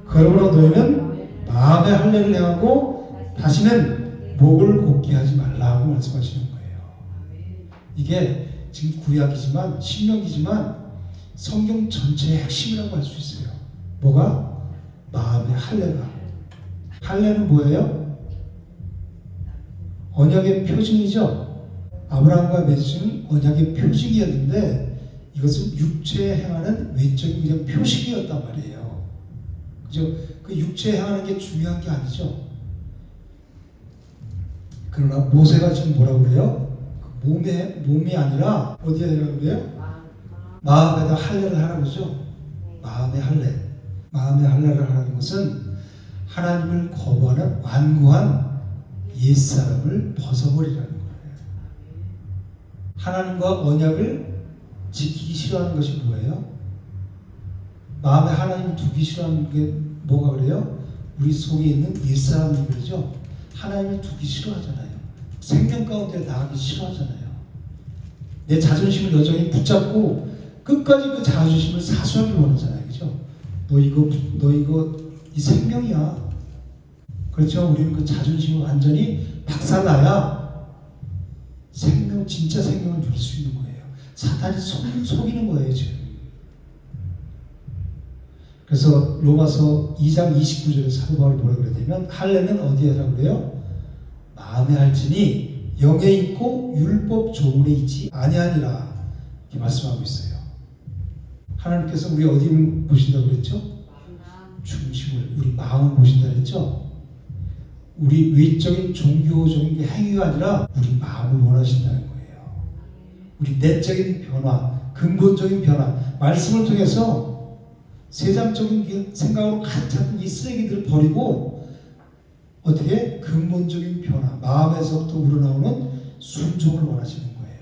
그러므로 너희는 마음의 할례를 행하고 다시는 목을 곧게 하지 말라고 말씀하시는 거예요. 이게 지금 구약이지만 신명기지만 성경 전체의 핵심이라고 할 수 있어요. 뭐가? 마음의 할례가. 할례는 뭐예요? 언약의 표징이죠. 아브라함과 맺은 언약의 표징이었는데 이것은 육체에 행하는 외적인 그냥 표식이었단 말이에요. 그죠? 그 육체에 행하는 게 중요한 게 아니죠. 그러나 모세가 지금 뭐라고 그래요? 몸이 아니라 어디에 내가 그래요? 마음에다 할례를 하라는 거죠. 마음의 할례. 마음의 할례를 하라는 것은 하나님을 거부하는 완고한 옛사람을 벗어버리라는 거예요. 하나님과 언약을 지키기 싫어하는 것이 뭐예요? 마음에 하나님을 두기 싫어하는 게 뭐가 그래요? 우리 속에 있는 옛사람이 그러죠. 하나님을 두기 싫어하잖아요. 생명 가운데 나가기 싫어하잖아요. 내 자존심을 여전히 붙잡고 끝까지 그 자존심을 사수하기 원하잖아요. 그죠? 너 이거 이 생명이야. 그렇죠? 우리는 그 자존심을 완전히 박살나야 생명, 진짜 생명을 누릴 수 있는 거예요. 사탄이 속이는 거예요, 지금. 그래서 로마서 2장 29절에 사도 바울이 뭐라고 그러냐면 할례는 어디에 하라고 그래요? 마음에 할지니 영에 있고 율법 조문에 있지 아니하니라 이렇게 말씀하고 있어요. 하나님께서 우리 어디를 보신다고 그랬죠? 중심을, 우리 마음을 보신다 그랬죠? 우리 외적인 종교적인 행위가 아니라 우리 마음을 원하신다는 거예요. 우리 내적인 변화, 근본적인 변화, 말씀을 통해서 세상적인 생각으로 가득 찬 이 쓰레기들을 버리고 어떻게 근본적인 변화, 마음에서부터 우러나오는 순종을 원하시는 거예요.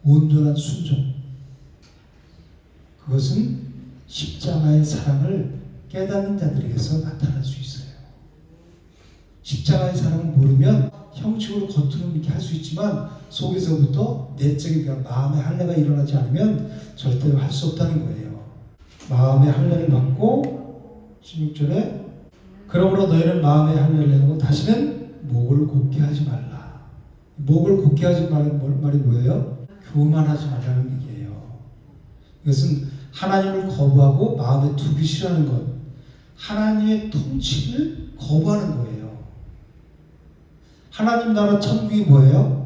온전한 순종. 그것은 십자가의 사랑을 깨닫는 자들에게서 나타날 수 있어요. 십자가의 사랑을 모르면 형식으로 겉으로는 이렇게 할 수 있지만 속에서부터 내적인 변화, 마음의 할례가 일어나지 않으면 절대로 할 수 없다는 거예요. 마음의 할례를 받고 16절에 그러므로 너희는 마음의 할례를 하고 다시는 목을 곧게 하지 말라. 목을 곧게 하지 말라는 말이 뭐예요? 교만하지 말라는 얘기예요. 이것은 하나님을 거부하고 마음에 두기 싫어하는 것, 하나님의 통치를 거부하는 거예요. 하나님 나라 천국이 뭐예요?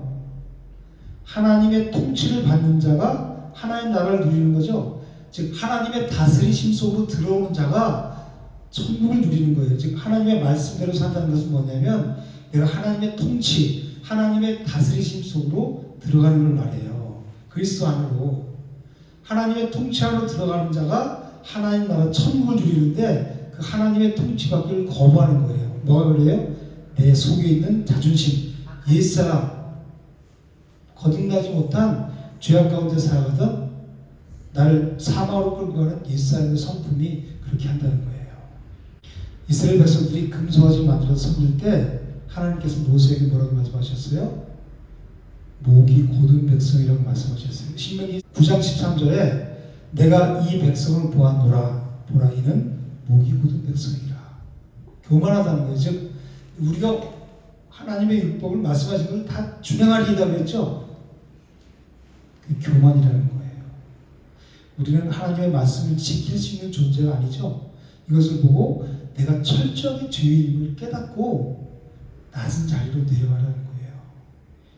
하나님의 통치를 받는 자가 하나님 나라를 누리는 거죠. 즉 하나님의 다스리심 속으로 들어오는 자가 천국을 누리는 거예요. 즉 하나님의 말씀대로 산다는 것은 뭐냐면 내가 하나님의 통치, 하나님의 다스리심 속으로 들어가는 걸 말해요. 그리스도 안으로. 하나님의 통치 안으로 들어가는 자가 하나님 나라 천국을 누리는데 그 하나님의 통치받기를 거부하는 거예요. 뭐가 그래요? 내 속에 있는 자존심, 옛사람, 거듭나지 못한 죄악 가운데 살아가던 나를 사망으로 끌고 가는 옛사람의 성품이 그렇게 한다는 거예요. 이스라엘 백성들이 금송아지를 만들어서 섬길 때 하나님께서 모세에게 뭐라고 말씀하셨어요? 목이 곧은 백성이라고 말씀하셨어요. 신명기 9장 13절에 내가 이 백성을 보았노라. 보라 이는 목이 곧은 백성이라. 교만하다는 거예요. 즉 우리가 하나님의 율법을 말씀하신 걸 다 준행하리이다 그랬죠? 그 교만이라는 거예요. 우리는 하나님의 말씀을 지킬 수 있는 존재가 아니죠. 이것을 보고 내가 철저하게 죄인임을 깨닫고 낮은 자리로 내려가라는 거예요.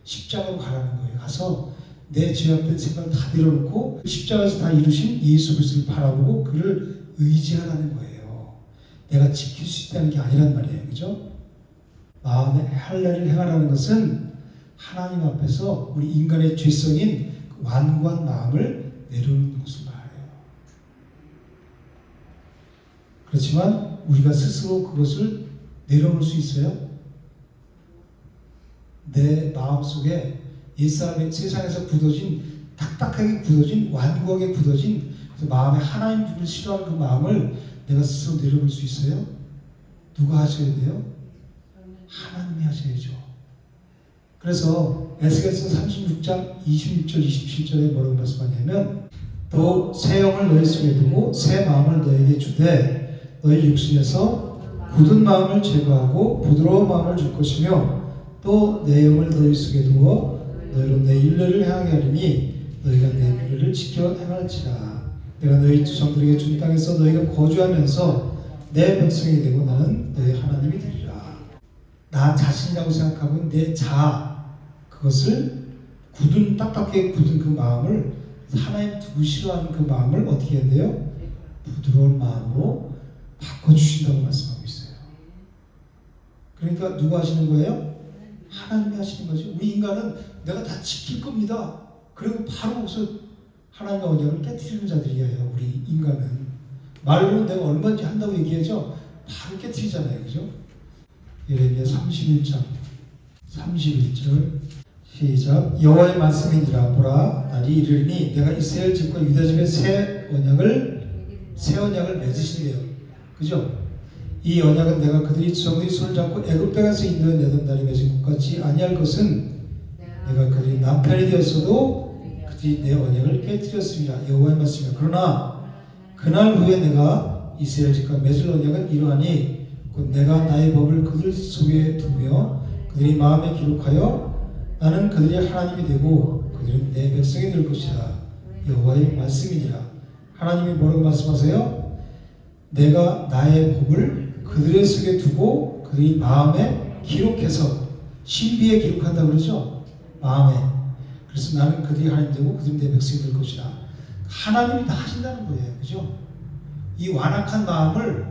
십자가로 가라는 거예요. 가서 내 죄악된 생각을 다 내려놓고 십자가에서 다 이루신 예수 그리스도를 바라보고 그를 의지하라는 거예요. 내가 지킬 수 있다는 게 아니란 말이에요. 그죠? 마음의 할례를 행하라는 것은 하나님 앞에서 우리 인간의 죄성인 완고한 마음을 내려놓는 것을 말해요. 그렇지만 우리가 스스로 그것을 내려놓을 수 있어요? 내 마음속에 옛사람의 세상에서 굳어진 딱딱하게 굳어진 완고하게 굳어진 그래서 마음에 하나님을 싫어하는 그 마음을 내가 스스로 내려놓을 수 있어요? 누가 하셔야 돼요? 하나님이 하셔야죠. 그래서 에스겔서 36장 26절 27절에 뭐라고 말씀하냐면 또 새 영을 너희 속에 두고 새 마음을 너에게 주되 너희 육신에서 굳은 마음을 제거하고 부드러운 마음을 줄 것이며 또 내 영을 너희 속에 두어 너희로 내 율례를 행하게 하리니 너희가 내 율례를 지켜 행할지라. 내가 너희 조상들에게 준 땅에서 너희가 거주하면서 내 백성이 되고 나는 너희 하나님이 되리라. 나 자신이라고 생각하고 있는 내 자아, 그것을 굳은 딱딱하게 굳은 그 마음을 하나님 두고 싫어하는 그 마음을 어떻게 해야 돼요? 부드러운 마음으로 바꿔주신다고 말씀하고 있어요. 그러니까 누가 하시는 거예요? 하나님이 하시는 거죠. 우리 인간은 내가 다 지킬 겁니다. 그리고 바로 거기서 하나님의 언약을 깨트리는 자들이에요. 우리 인간은 말로는 내가 얼마든지 한다고 얘기하죠. 바로 깨트리잖아요. 그죠? 예레미야 31장 31절 시작. 여호와의 말씀이니라. 보라, 날이 이르리니 내가 이스라엘 집과 유다 집에 새 언약을 맺으시리요. 그죠? 이 언약은 내가 그들이 정의 손을 잡고 애굽 땅에서 인도해내던 날에 맺은 것 같이 아니할 것은 내가 그들이 남편이 되었어도 그들이 내 언약을 깨뜨렸습니다. 여호와의 말씀이야. 그러나 그날 후에 내가 이스라엘 집과 맺을 언약은 이러하니 곧 내가 나의 법을 그들 속에 두며 그들이 마음에 기록하여 나는 그들의 하나님이 되고 그들은 내 백성이 될 것이다. 여호와의 말씀이니라. 하나님이 뭐라고 말씀하세요? 내가 나의 법을 그들의 속에 두고 그들이 마음에 기록해서 신비에 기록한다 그러죠. 마음에. 그래서 나는 그들이 하나님 되고 그들은 내 백성이 될 것이다. 하나님이 다 하신다는 거예요. 그죠? 이 완악한 마음의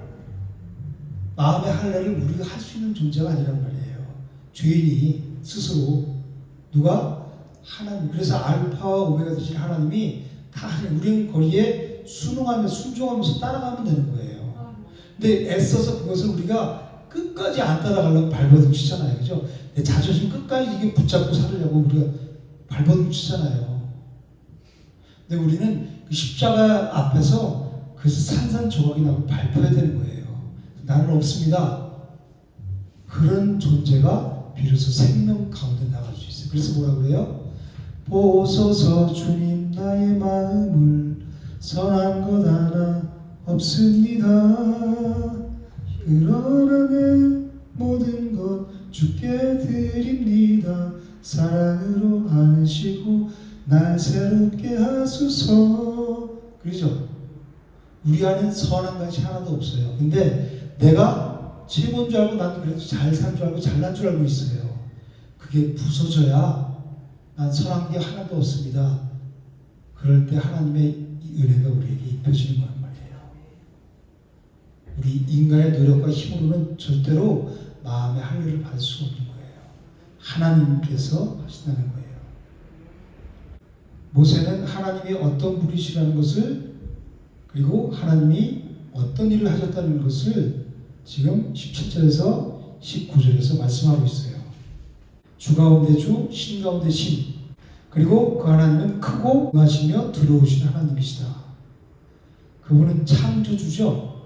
할례를 우리가 할 수 있는 존재가 아니란 말이에요. 죄인이 스스로 누가 하나님. 그래서 알파와 오메가 되신 하나님이 다 우리는 거기에 순종하면서 따라가면 되는 거예요. 근데 애써서 그것을 우리가 끝까지 안 따라가려고 발버둥치잖아요. 그죠? 내 자존심 끝까지 이게 붙잡고 살으려고 우리가 발버둥치잖아요. 근데 우리는 그 십자가 앞에서 그래서 산산조각이 나고 발표해야 되는 거예요. 나는 없습니다. 그런 존재가 비로소 생명 가운데 나갈 수 있어요. 그래서 뭐라 그래요? 보소서 주님 나의 마음을 선한 것 하나 없습니다. 그러나 내 모든 것 주께 드립니다. 사랑으로 안으시고 날 새롭게 하소서. 그렇죠? 우리 안에 선한 것이 하나도 없어요. 근데 내가 최고인 줄 알고 나도 그래도 잘 산 줄 알고 잘난 줄 알고 있어요. 그게 부서져야 난 선한 게 하나도 없습니다. 그럴 때 하나님의 은혜가 우리에게 입혀지는 거란 말이에요. 우리 인간의 노력과 힘으로는 절대로 마음의 할례를 받을 수가 없는 거예요. 하나님께서 하신다는 거예요. 모세는 하나님이 어떤 분이시라는 것을 그리고 하나님이 어떤 일을 하셨다는 것을 지금 17절에서 19절에서 말씀하고 있어요. 주 가운데 주, 신 가운데 신. 그리고 그 하나님은 크고 능하시며 두려우신 하나님이시다. 그분은 창조주죠.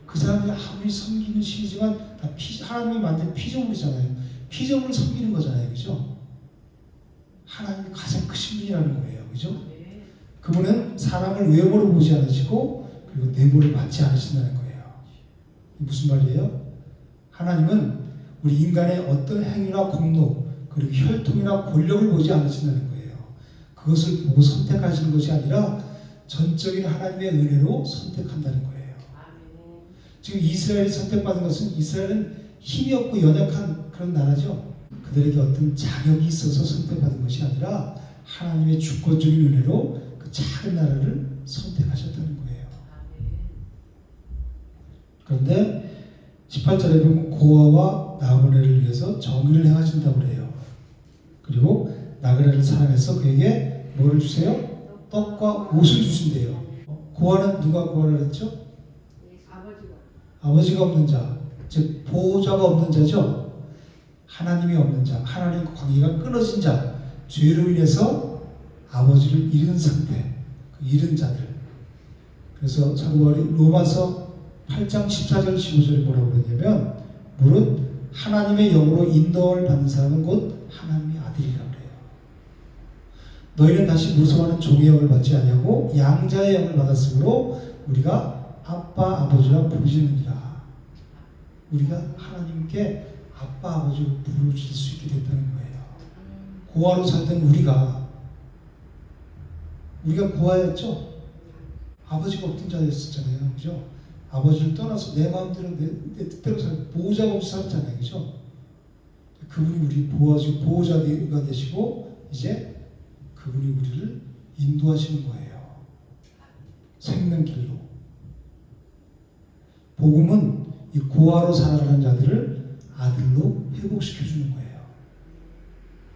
그 사람이 아무리 섬기는 신이지만 다 하나님이 만든 피조물이잖아요. 피조물을 섬기는 거잖아요. 그죠? 하나님이 가장 크신 분이라는 거예요. 그죠? 그분은 사람을 외모로 보지 않으시고 그리고 내모를 받지 않으신다는 거예요. 무슨 말이에요? 하나님은 우리 인간의 어떤 행위나 공로 그리고 혈통이나 권력을 보지 않으신다는 거예요. 그것을 보고 선택하시는 것이 아니라 전적인 하나님의 은혜로 선택한다는 거예요. 지금 이스라엘이 선택받은 것은 이스라엘은 힘이 없고 연약한 그런 나라죠. 그들에게 어떤 자격이 있어서 선택받은 것이 아니라 하나님의 주권적인 은혜로 그 작은 나라를 선택하셨다는 거예요. 그런데 18절에 보면 고아와 나그네를 위해서 정의를 행하신다고 그래요. 그리고 나그네를 사랑해서 그에게 뭐를 주세요? 떡과 옷을 주신대요. 고아는 누가 고아를 했죠? 아버지가 없는 자, 즉 보호자가 없는 자죠. 하나님이 없는 자, 하나님과 관계가 끊어진 자, 죄로 인해서 아버지를 잃은 상태, 그 잃은 자들. 그래서 사도 바울이 로마서 8장 14절 15절에 뭐라고 그러냐면 무릇 하나님의 영으로 인도를 받는 사람은 곧 하나님의 아들이라고 그래요. 너희는 다시 무서워하는 종의 영을 받지 아니하고 양자의 영을 받았으므로 우리가 아빠 아버지라 부르짖느니라. 우리가 하나님께 아빠 아버지로 부르짖을 수 있게 됐다는 거예요. 고아로 살던 우리가 고아였죠. 아버지가 없던 자였었잖아요. 그죠? 아버지를 떠나서 내 마음대로 내 뜻대로 보호자가 없이 살았잖아요. 그죠? 그분이 우리 보호자가 되시고 이제 그분이 우리를 인도하시는 거예요. 생명길로. 복음은 이 고아로 살아가는 자들을 아들로 회복시켜주는 거예요.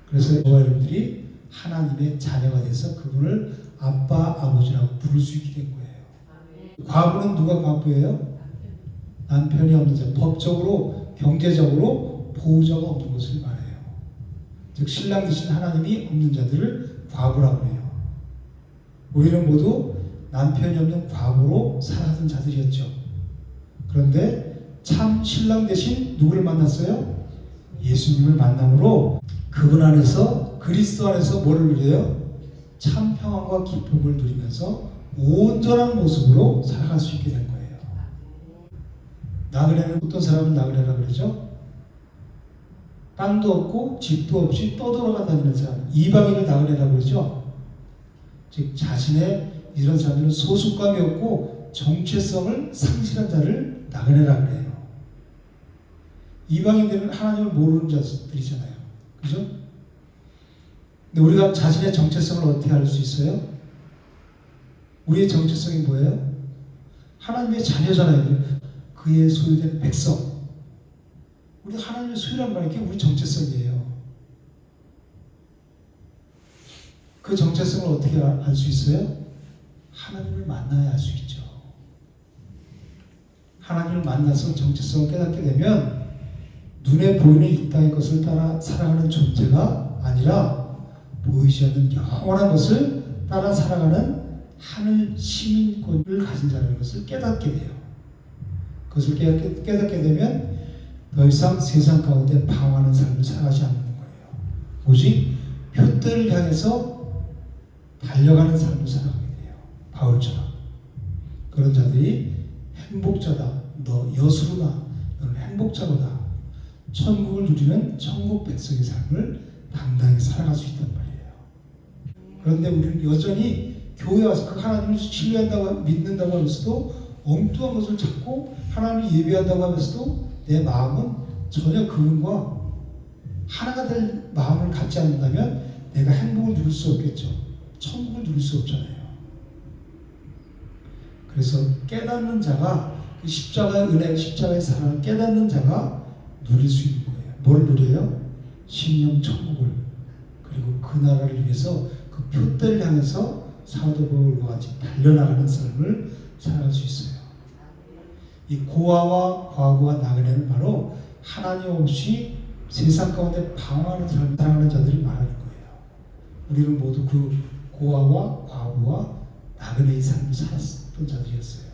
그래서 저와 여러분들이 하나님의 자녀가 돼서 그분을 아빠, 아버지라고 부를 수 있게 된 거예요. 과부는 누가 과부예요? 남편이 없는 자, 법적으로 경제적으로 보호자가 없는 것을 말해요. 즉 신랑 되신 하나님이 없는 자들을 과부라고 해요. 우리는 모두 남편이 없는 과부로 살아가던 자들이었죠. 그런데 참 신랑 대신 누구를 만났어요? 예수님을 만남으로 그분 안에서 그리스도 안에서 뭐를 누려요? 참 평안과 기쁨을 누리면서 온전한 모습으로 살아갈 수 있게 된 거예요. 나그네는 어떤 사람을 나그네라고 그러죠? 땅도 없고 집도 없이 떠돌아가 다니는 사람, 이방인을 나그네라고 그러죠. 즉 자신의 이런 사람들은 소속감이 없고 정체성을 상실한 자를 나그네라고 해요. 이방인들은 하나님을 모르는 자들이잖아요. 그죠? 근데 우리가 자신의 정체성을 어떻게 알 수 있어요? 우리의 정체성이 뭐예요? 하나님의 자녀잖아요. 그의 소유된 백성. 우리 하나님의 소유란 말이 게 우리 정체성이에요. 그 정체성을 어떻게 알 수 있어요? 하나님을 만나야 알 수 있죠. 하나님을 만나서 정체성을 깨닫게 되면 눈에 보이는 이 땅의 것을 따라 살아가는 존재가 아니라 보이지 않는 영원한 것을 따라 살아가는 하늘 시민권을 가진 자라는 것을 깨닫게 돼요. 그것을 깨닫게 되면 더 이상 세상 가운데 방황하는 삶을 살아가지 않는 거예요. 오직 표대를 향해서 달려가는 삶을 살아가게 돼요. 바울처럼. 그런 자들이 행복자다. 너 여수로다. 너는 행복자로다. 천국을 누리는 천국 백성의 삶을 당당히 살아갈 수 있단 말이에요. 그런데 우리는 여전히 교회 와서 그 하나님을 신뢰한다고 믿는다고 하면서도 엉뚱한 것을 찾고 하나님을 예배한다고 하면서도 내 마음은 전혀 그분과 하나가 될 마음을 갖지 않는다면 내가 행복을 누릴 수 없겠죠. 천국을 누릴 수 없잖아요. 그래서 깨닫는 자가 그 십자가의 은혜, 십자가의 사랑을 깨닫는 자가 누릴 수 있는 거예요. 뭘 누려요? 심령 천국을. 그리고 그 나라를 위해서 그 표대를 향해서 사도 바울과 같이 달려나가는 삶을 살아갈 수 있어요. 이 고아와 과부와 나그네는 바로 하나님 없이 세상 가운데 방황하는 삶을 살아가는 자들을 말하는 거예요. 우리는 모두 그 고아와 과부와 나그네의 삶을 살았던 자들이었어요.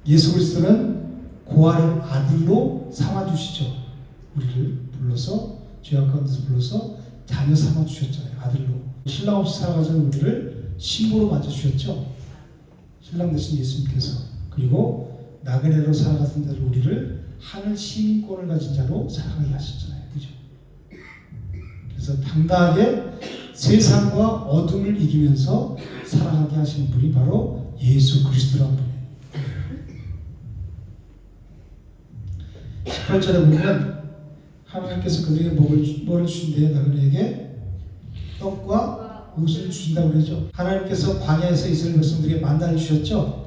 예수 그리스도는 고아를 아들로 삼아주시죠. 우리를 불러서 죄악 가운데서 불러서 자녀 삼아주셨잖아요. 아들로. 신랑 없이 살아가는 우리를 신부로 맞아주셨죠. 신랑 되신 예수님께서. 그리고 나그네로 살아가던 자를 우리를 하늘 시민권을 가진 자로 살아가게 하셨잖아요. 그죠? 그래서 당당하게 세상과 어둠을 이기면서 살아가게 하시는 분이 바로 예수 그리스도라는 분이에요. 18절에 보면 하나님께서 그들에게 뭐를 주신대요? 나그네에게 떡과 옷을 주신다고 그러죠. 하나님께서 광야에서 이스라엘 백성들에게 만나를 주셨죠.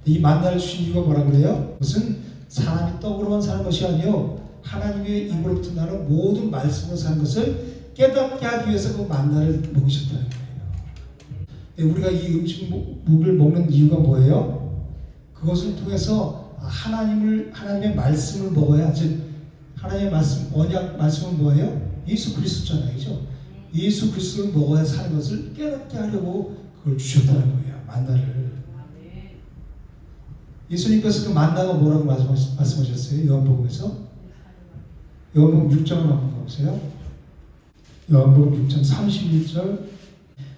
이 만나를 주신 이유가 뭐라고 그래요? 무슨 사람이 떡으로만 사는 것이 아니요 하나님의 입으로부터 나는 모든 말씀으로 사는 것을 깨닫게 하기 위해서 그 만나를 먹으셨다는 거예요. 우리가 이 음식을 먹는 이유가 뭐예요? 그것을 통해서 하나님의 말씀을 먹어야, 즉 하나님의 말씀, 언약 말씀은 뭐예요? 예수 그리스도잖아요. 그죠? 예수 그리스도를 먹어야 사는 것을 깨닫게 하려고 그걸 주셨다는 거예요. 만나를. 예수님께서 그 만나가 뭐라고 말씀하셨어요? 요한복음에서? 요한복음 6장을 한번 보세요. 요한복음 6장 31절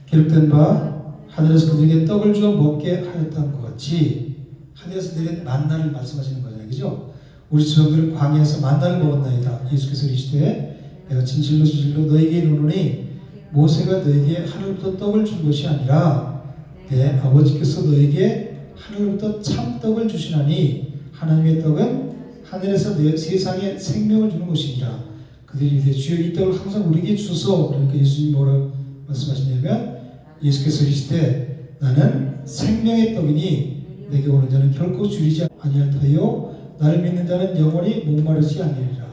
기록된 바 하늘에서 그들에게 떡을 주어 먹게 하였다는 것 같이 하늘에서 내린 만나를 말씀하시는 거잖아요. 그죠? 우리 조상들은 광야에서 만나를 먹었나이다. 예수께서 이르시되 내가 진실로 진실로 너에게 이르노니 모세가 너에게 하늘부터 떡을 준 것이 아니라 내 아버지께서 너에게 하늘부터 참떡을 주시나니 하나님의 떡은 하늘에서 세상에 생명을 주는 것이니라. 그들이 이제 주여 이 떡을 항상 우리에게 주소서. 그러니까 예수님이 뭐라고 말씀하시냐면 예수께서 이르시되 나는 생명의 떡이니 내게 오는 자는 결코 줄이지 아니할 터요 나를 믿는 자는 영원히 목마르지 아니하리라.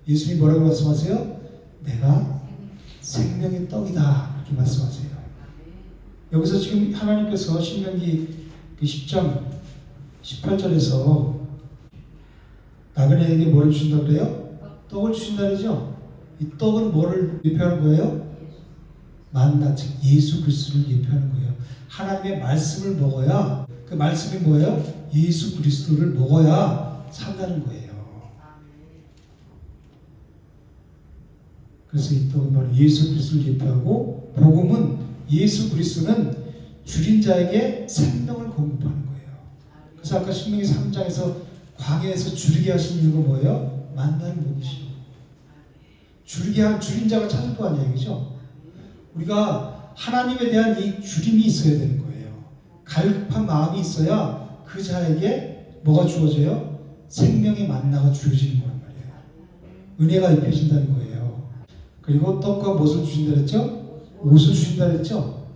예수님이 뭐라고 말씀하세요? 내가 생명의 떡이다 이렇게 말씀하세요. 여기서 지금 하나님께서 신명기 10장 18절에서 나그네에게 뭐를 주신다 그래요? 떡을 주신다 그러죠? 이 떡은 뭐를 예표하는 거예요? 만나, 즉 예수 그리스도를 예표하는 거예요. 하나님의 말씀을 먹어야, 그 말씀이 뭐예요? 예수 그리스도를 먹어야 산다는 거예요. 그래서 이 떡은 바로 예수 그리스도를 예표하고, 복음은 예수 그리스도는 줄인 자에게 생명을 공급하는 거예요. 그래서 아까 신명기 3장에서 광야에서 줄이게 하신 이유가 뭐예요? 만나를 먹으시오. 줄인 자가 찾을 거 아니에요, 그죠? 우리가 하나님에 대한 이 줄임이 있어야 되는 거예요. 갈급한 마음이 있어야 그 자에게 뭐가 주어져요? 생명의 만나가 주어지는 거란 말이에요. 은혜가 입혀진다는 거예요. 그리고 떡과 무엇을 주신다 그랬죠? 옷을 주신다 그랬죠?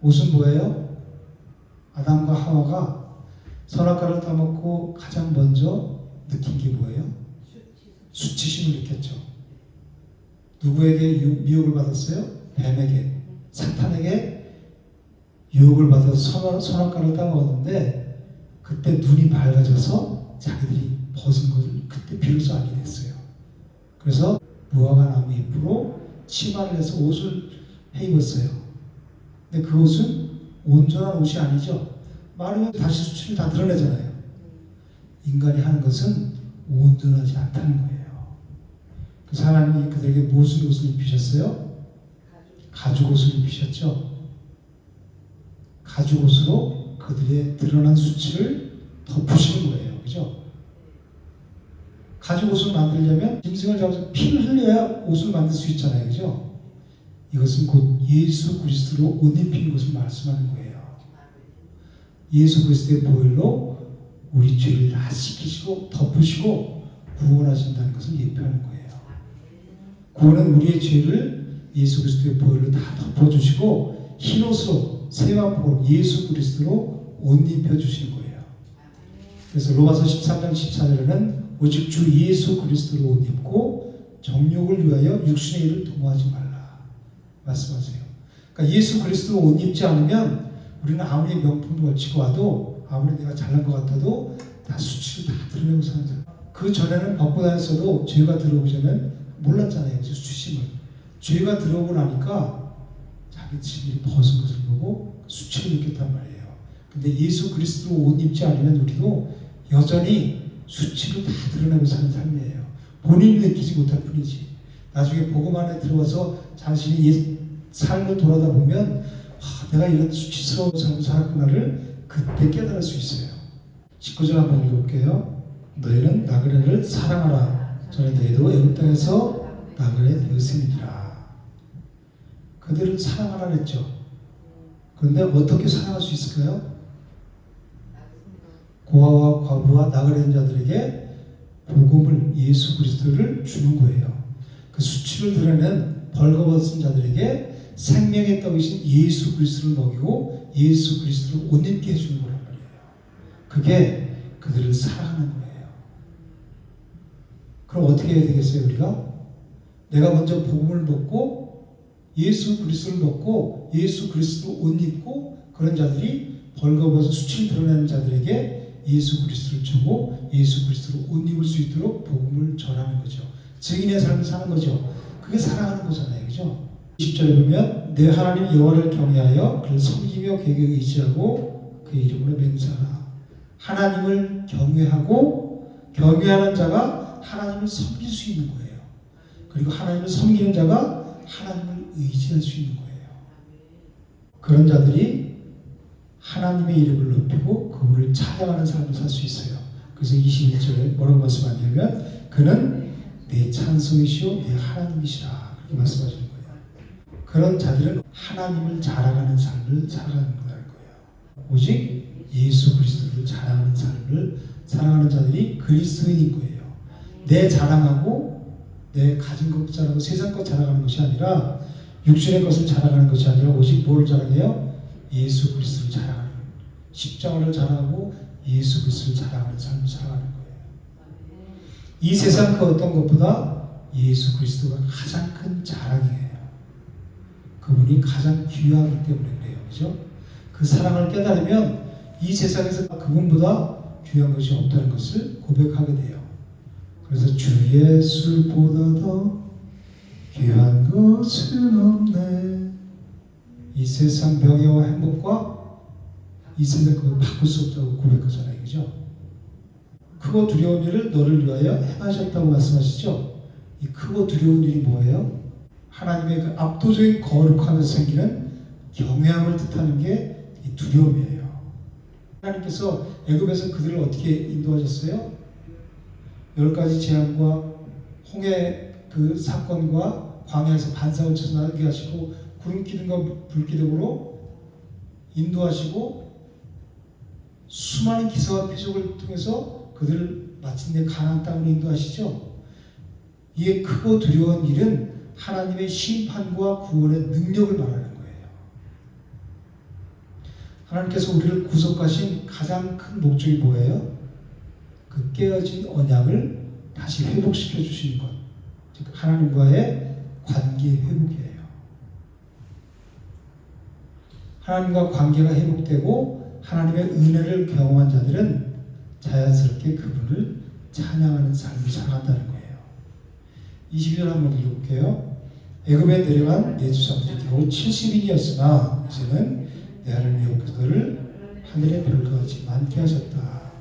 옷은 뭐예요? 아담과 하와가 선악과를 따먹고 가장 먼저 느낀 게 뭐예요? 수치심을 느꼈죠. 누구에게 미혹을 받았어요? 뱀에게, 사탄에게 유혹을 받아서 선악과를 따먹었는데, 그때 눈이 밝아져서 자기들이 벗은 것을 그때 비로소 알게 됐어요. 그래서 무화과 나무 잎으로 치마를 해서 옷을 해 입었어요. 근데 그 옷은 온전한 옷이 아니죠. 마르면 다시 수치를 다 드러내잖아요. 인간이 하는 것은 온전하지 않다는 거예요. 그래서 하나님이 그들에게 무슨 옷을 입히셨어요? 가죽 옷을 입히셨죠. 가죽 옷으로 그들의 드러난 수치를 덮으시는 거예요. 그죠? 가죽 옷을 만들려면 짐승을 잡아서 피를 흘려야 옷을 만들 수 있잖아요. 그죠? 이것은 곧 예수 그리스도로 옷 입히는 것을 말씀하는 거예요. 예수 그리스도의 보혈로 우리 죄를 다 씻기시고 덮으시고 구원하신다는 것을 예표하는 거예요. 구원은 우리의 죄를 예수 그리스도의 보혈로 다 덮어주시고 흰옷으로 세마포로 예수 그리스도로 옷 입혀주시는 거예요. 그래서 로마서 13장 14절에는 오직 주 예수 그리스도로 옷 입고 정욕을 위하여 육신의 일을 도모하지 말라 말씀하세요. 그러니까 예수 그리스도로 옷 입지 않으면 우리는 아무리 명품을 걸치고 와도, 아무리 내가 잘난 것 같아도 다 수치를 다 드러내고 사는 사람. 그 전에는 벗고 다녔어도 죄가 들어오기 전에는 몰랐잖아요. 수치심을. 죄가 들어오고 나니까 자기 자신이 벗은 것을 보고 수치를 느꼈단 말이에요. 근데 예수 그리스도로 옷 입지 않으면 우리도 여전히 수치를 다 드러내고 사는 삶이에요. 본인이 느끼지 못할 뿐이지. 나중에 복음 안에 들어와서 자신이 삶을 돌아다 보면 내가 이런 수치스러운 삶을 살았구나를 그때 깨달을 수 있어요. 19절 한번 읽어볼게요. 너희는 나그네를 사랑하라. 전에 너희도 애굽 땅에서 나그네 되었으니라. 그들을 사랑하라 했죠. 그런데 어떻게 사랑할 수 있을까요? 고아와 과부와 나그네 자들에게 복음을, 예수 그리스도를 주는 거예요. 그 수치를 드러낸 벌거벗은 자들에게 생명의 떡이신 예수 그리스도를 먹이고 예수 그리스도를 옷 입게 해주는 거란 말이에요. 그게 그들을 사랑하는 거예요. 그럼 어떻게 해야 되겠어요, 우리가? 내가 먼저 복음을 먹고 예수 그리스도를 먹고 예수 그리스도 옷 입고, 그런 자들이 벌거벗은 수치를 드러내는 자들에게 예수 그리스도를 주고 예수 그리스도를 옷 입을 수 있도록 복음을 전하는 거죠. 증인의 삶을 사는 거죠. 그게 사랑하는 거잖아요. 그죠? 20절에 보면 내 하나님 여호와를 경외하여 그를 섬기며 그에게 의지하고 그의 이름으로 맹세하라. 하나님을 경외하는 자가 하나님을 섬길 수 있는 거예요. 그리고 하나님을 섬기는 자가 하나님을 의지할 수 있는 거예요. 그런 자들이 하나님의 이름을 높이고 그분을 찬양하는 삶을 살 수 있어요. 그래서 21절에 뭐라고 말씀하냐면 그는 내 찬송이시오 내 하나님이시라 그렇게 말씀하시는 거예요. 그런 자들은 하나님을 자랑하는 삶을 살아가는 거예요. 오직 예수 그리스도를 자랑하는 삶을 살아가는 자들이 그리스도인인 거예요. 내 자랑하고 내 가진 것 자랑하고 세상 것 자랑하는 것이 아니라, 육신의 것을 자랑하는 것이 아니라 오직 뭐를 자랑해요? 예수 그리스도를 자랑하는, 십자가를 자랑하고 예수 그리스도를 자랑하는 삶을 살아가는 거예요. 이 세상 그 어떤 것보다 예수 그리스도가 가장 큰 자랑이에요. 그분이 가장 귀하기 때문에 그래요. 그죠? 그 사랑을 깨달으면 이 세상에서 그분보다 귀한 것이 없다는 것을 고백하게 돼요. 그래서 주 예수보다 더 귀한 것은 없네. 이 세상 명예와 행복과 이 세상 그걸 바꿀 수 없다고 고백하잖아요. 그죠? 크고 두려운 일을 너를 위하여 행하셨다고 말씀하시죠? 이 크고 두려운 일이 뭐예요? 하나님의 그 압도적인 거룩함에서 생기는 경외함을 뜻하는 게 이 두려움이에요. 하나님께서 애굽에서 그들을 어떻게 인도하셨어요? 10가지 재앙과 홍해 그 사건과 광야에서 반석을 쳐서 나게 하시고 구름 기둥과 불 기둥으로 인도하시고 수많은 기사와 표적을 통해서 그들을 마침내 가나안 땅으로 인도하시죠. 이에 크고 두려운 일은 하나님의 심판과 구원의 능력을 말하는 거예요. 하나님께서 우리를 구속하신 가장 큰 목적이 뭐예요? 그 깨어진 언약을 다시 회복시켜 주시는 것, 즉 하나님과의 관계 회복이에요. 하나님과 관계가 회복되고 하나님의 은혜를 경험한 자들은 자연스럽게 그분을 찬양하는 삶이 살아간다는 거예요. 22절 한번 읽어볼게요. 애굽에 내려간 내 조상들이 겨우 70인이었으나 이제는 내 하나님 여호와를 하늘의 별과 같이 많게 하셨다.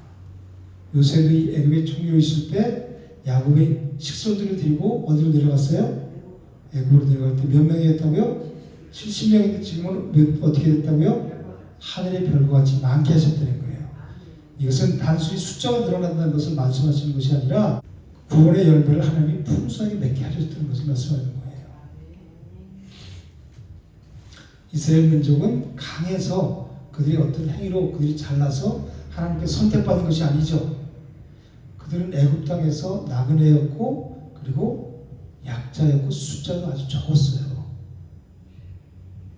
요셉이 애굽에 총리로 있을 때 야곱의 식솔들을 들고 어디로 내려갔어요? 애굽으로 내려갈 때 몇 명이었다고요? 70명인데 지금은 어떻게 됐다고요? 하늘의 별과 같이 많게 하셨다는 거예요. 이것은 단순히 숫자가 늘어난다는 것을 말씀하시는 것이 아니라 구원의 열매를 하나님이 풍성하게 맺게 하셨다는 것을 말씀하는 거예요. 이스라엘 민족은 강해서 그들의 어떤 행위로 그들이 잘나서 하나님께 선택받은 것이 아니죠. 그들은 애굽 땅에서 나그네였고 그리고 약자였고 숫자도 아주 적었어요.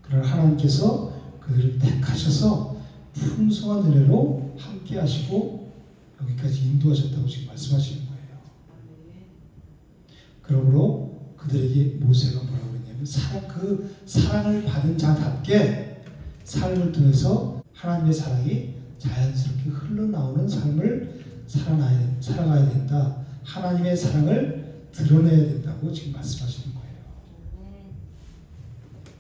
그러나 하나님께서 그들을 택하셔서 풍성한 은혜로 함께 하시고 여기까지 인도하셨다고 지금 말씀하시는 거예요. 그러므로 그들에게 모세가 뭐라고 했냐면 그 사랑을 받은 자답게 삶을 통해서 하나님의 사랑이 자연스럽게 흘러나오는 삶을 살아가야 된다. 하나님의 사랑을 드러내야 된다고 지금 말씀하시는 거예요.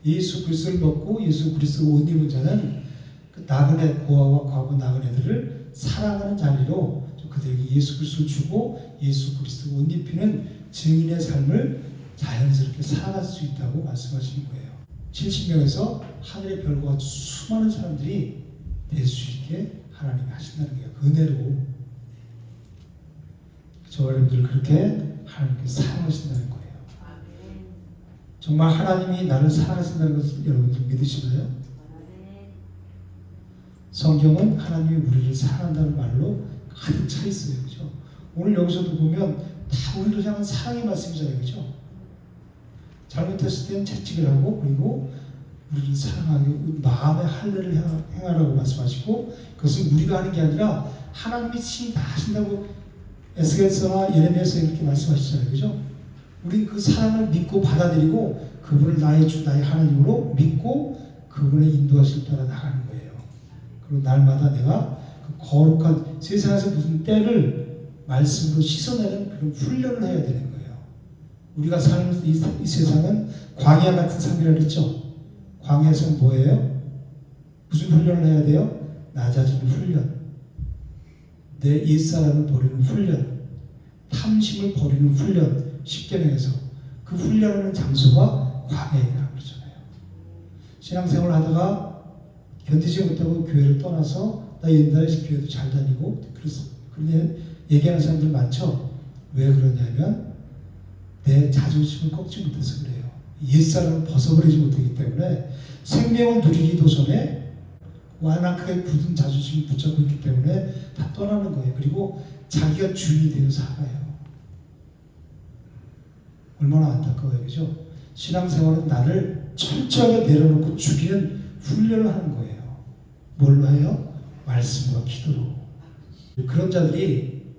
예수 그리스도를 먹고 예수 그리스도 옷 입은 자는 그 나그네 고아와 과부 나그네들을 사랑하는 자리로 그들에게 예수 그리스도를 주고 예수 그리스도 옷 입히는 증인의 삶을 자연스럽게 살아갈 수 있다고 말씀하시는 거예요. 70명에서 하늘의 별과 같이 수많은 사람들이 될 수 있게 하나님이 하신다는 거예요. 은혜로 저와 여러분들 그렇게 하나님께 사랑하신다는 거예요. 정말 하나님이 나를 사랑하신다는 것을 여러분들 믿으시나요? 성경은 하나님이 우리를 사랑한다는 말로 가득 차 있어요. 그렇죠? 오늘 여기서도 보면 다 우리를 향한 사랑의 말씀이잖아요. 그렇죠? 잘못했을 때는 채찍을 하고 그리고 우리를 사랑하고 마음의 할례를 행하라고 말씀하시고 그것은 우리가 하는 게 아니라 하나님이 친히 다 하신다고 에스겔서나 예레미야서 이렇게 말씀하시잖아요. 그죠? 우리 그 사랑을 믿고 받아들이고 그분을 나의 주 나의 하나님으로 믿고 그분의 인도하실 따라 나가는 거예요. 그리고 날마다 내가 그 거룩한 세상에서 무슨 때를 말씀으로 씻어내는 그런 훈련을 해야 되는 거예요. 우리가 사는 이 세상은 광야 같은 삶이라고 했죠. 광야에서는 뭐예요? 무슨 훈련을 해야 돼요? 낮아지는 훈련, 내 옛사람을 버리는 훈련, 탐심을 버리는 훈련, 십계명에서 그 훈련하는 장소가 광야이라고 그러잖아요. 신앙생활을 하다가 견디지 못하고 교회를 떠나서 나 옛날에 교회도 잘 다니고 그런 얘기하는 사람들 많죠. 왜 그러냐면 내 자존심을 꺾지 못해서 그래요. 옛사람을 벗어버리지 못하기 때문에 생명을 누리기도 전에 완악하게 굳은 자존심을 붙잡고 있기 때문에 다 떠나는 거예요. 그리고 자기가 주인이 되어 살아요. 얼마나 안타까워요. 그죠? 신앙생활은 나를 철저하게 내려놓고 죽이는 훈련을 하는 거예요. 뭘로 해요? 말씀과 기도로. 그런 자들이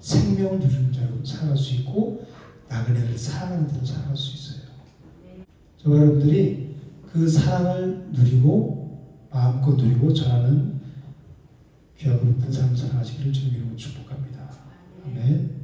생명을 누리는 자로 살아갈 수 있고 나그네를 사랑하는 대로 살아갈 수 있어요. 저와 여러분들이 그 사랑을 누리고 마음껏 누리고 전하는 귀하고 높은 삶을 살아가시기를 주님 이름으로 축복합니다. 아멘.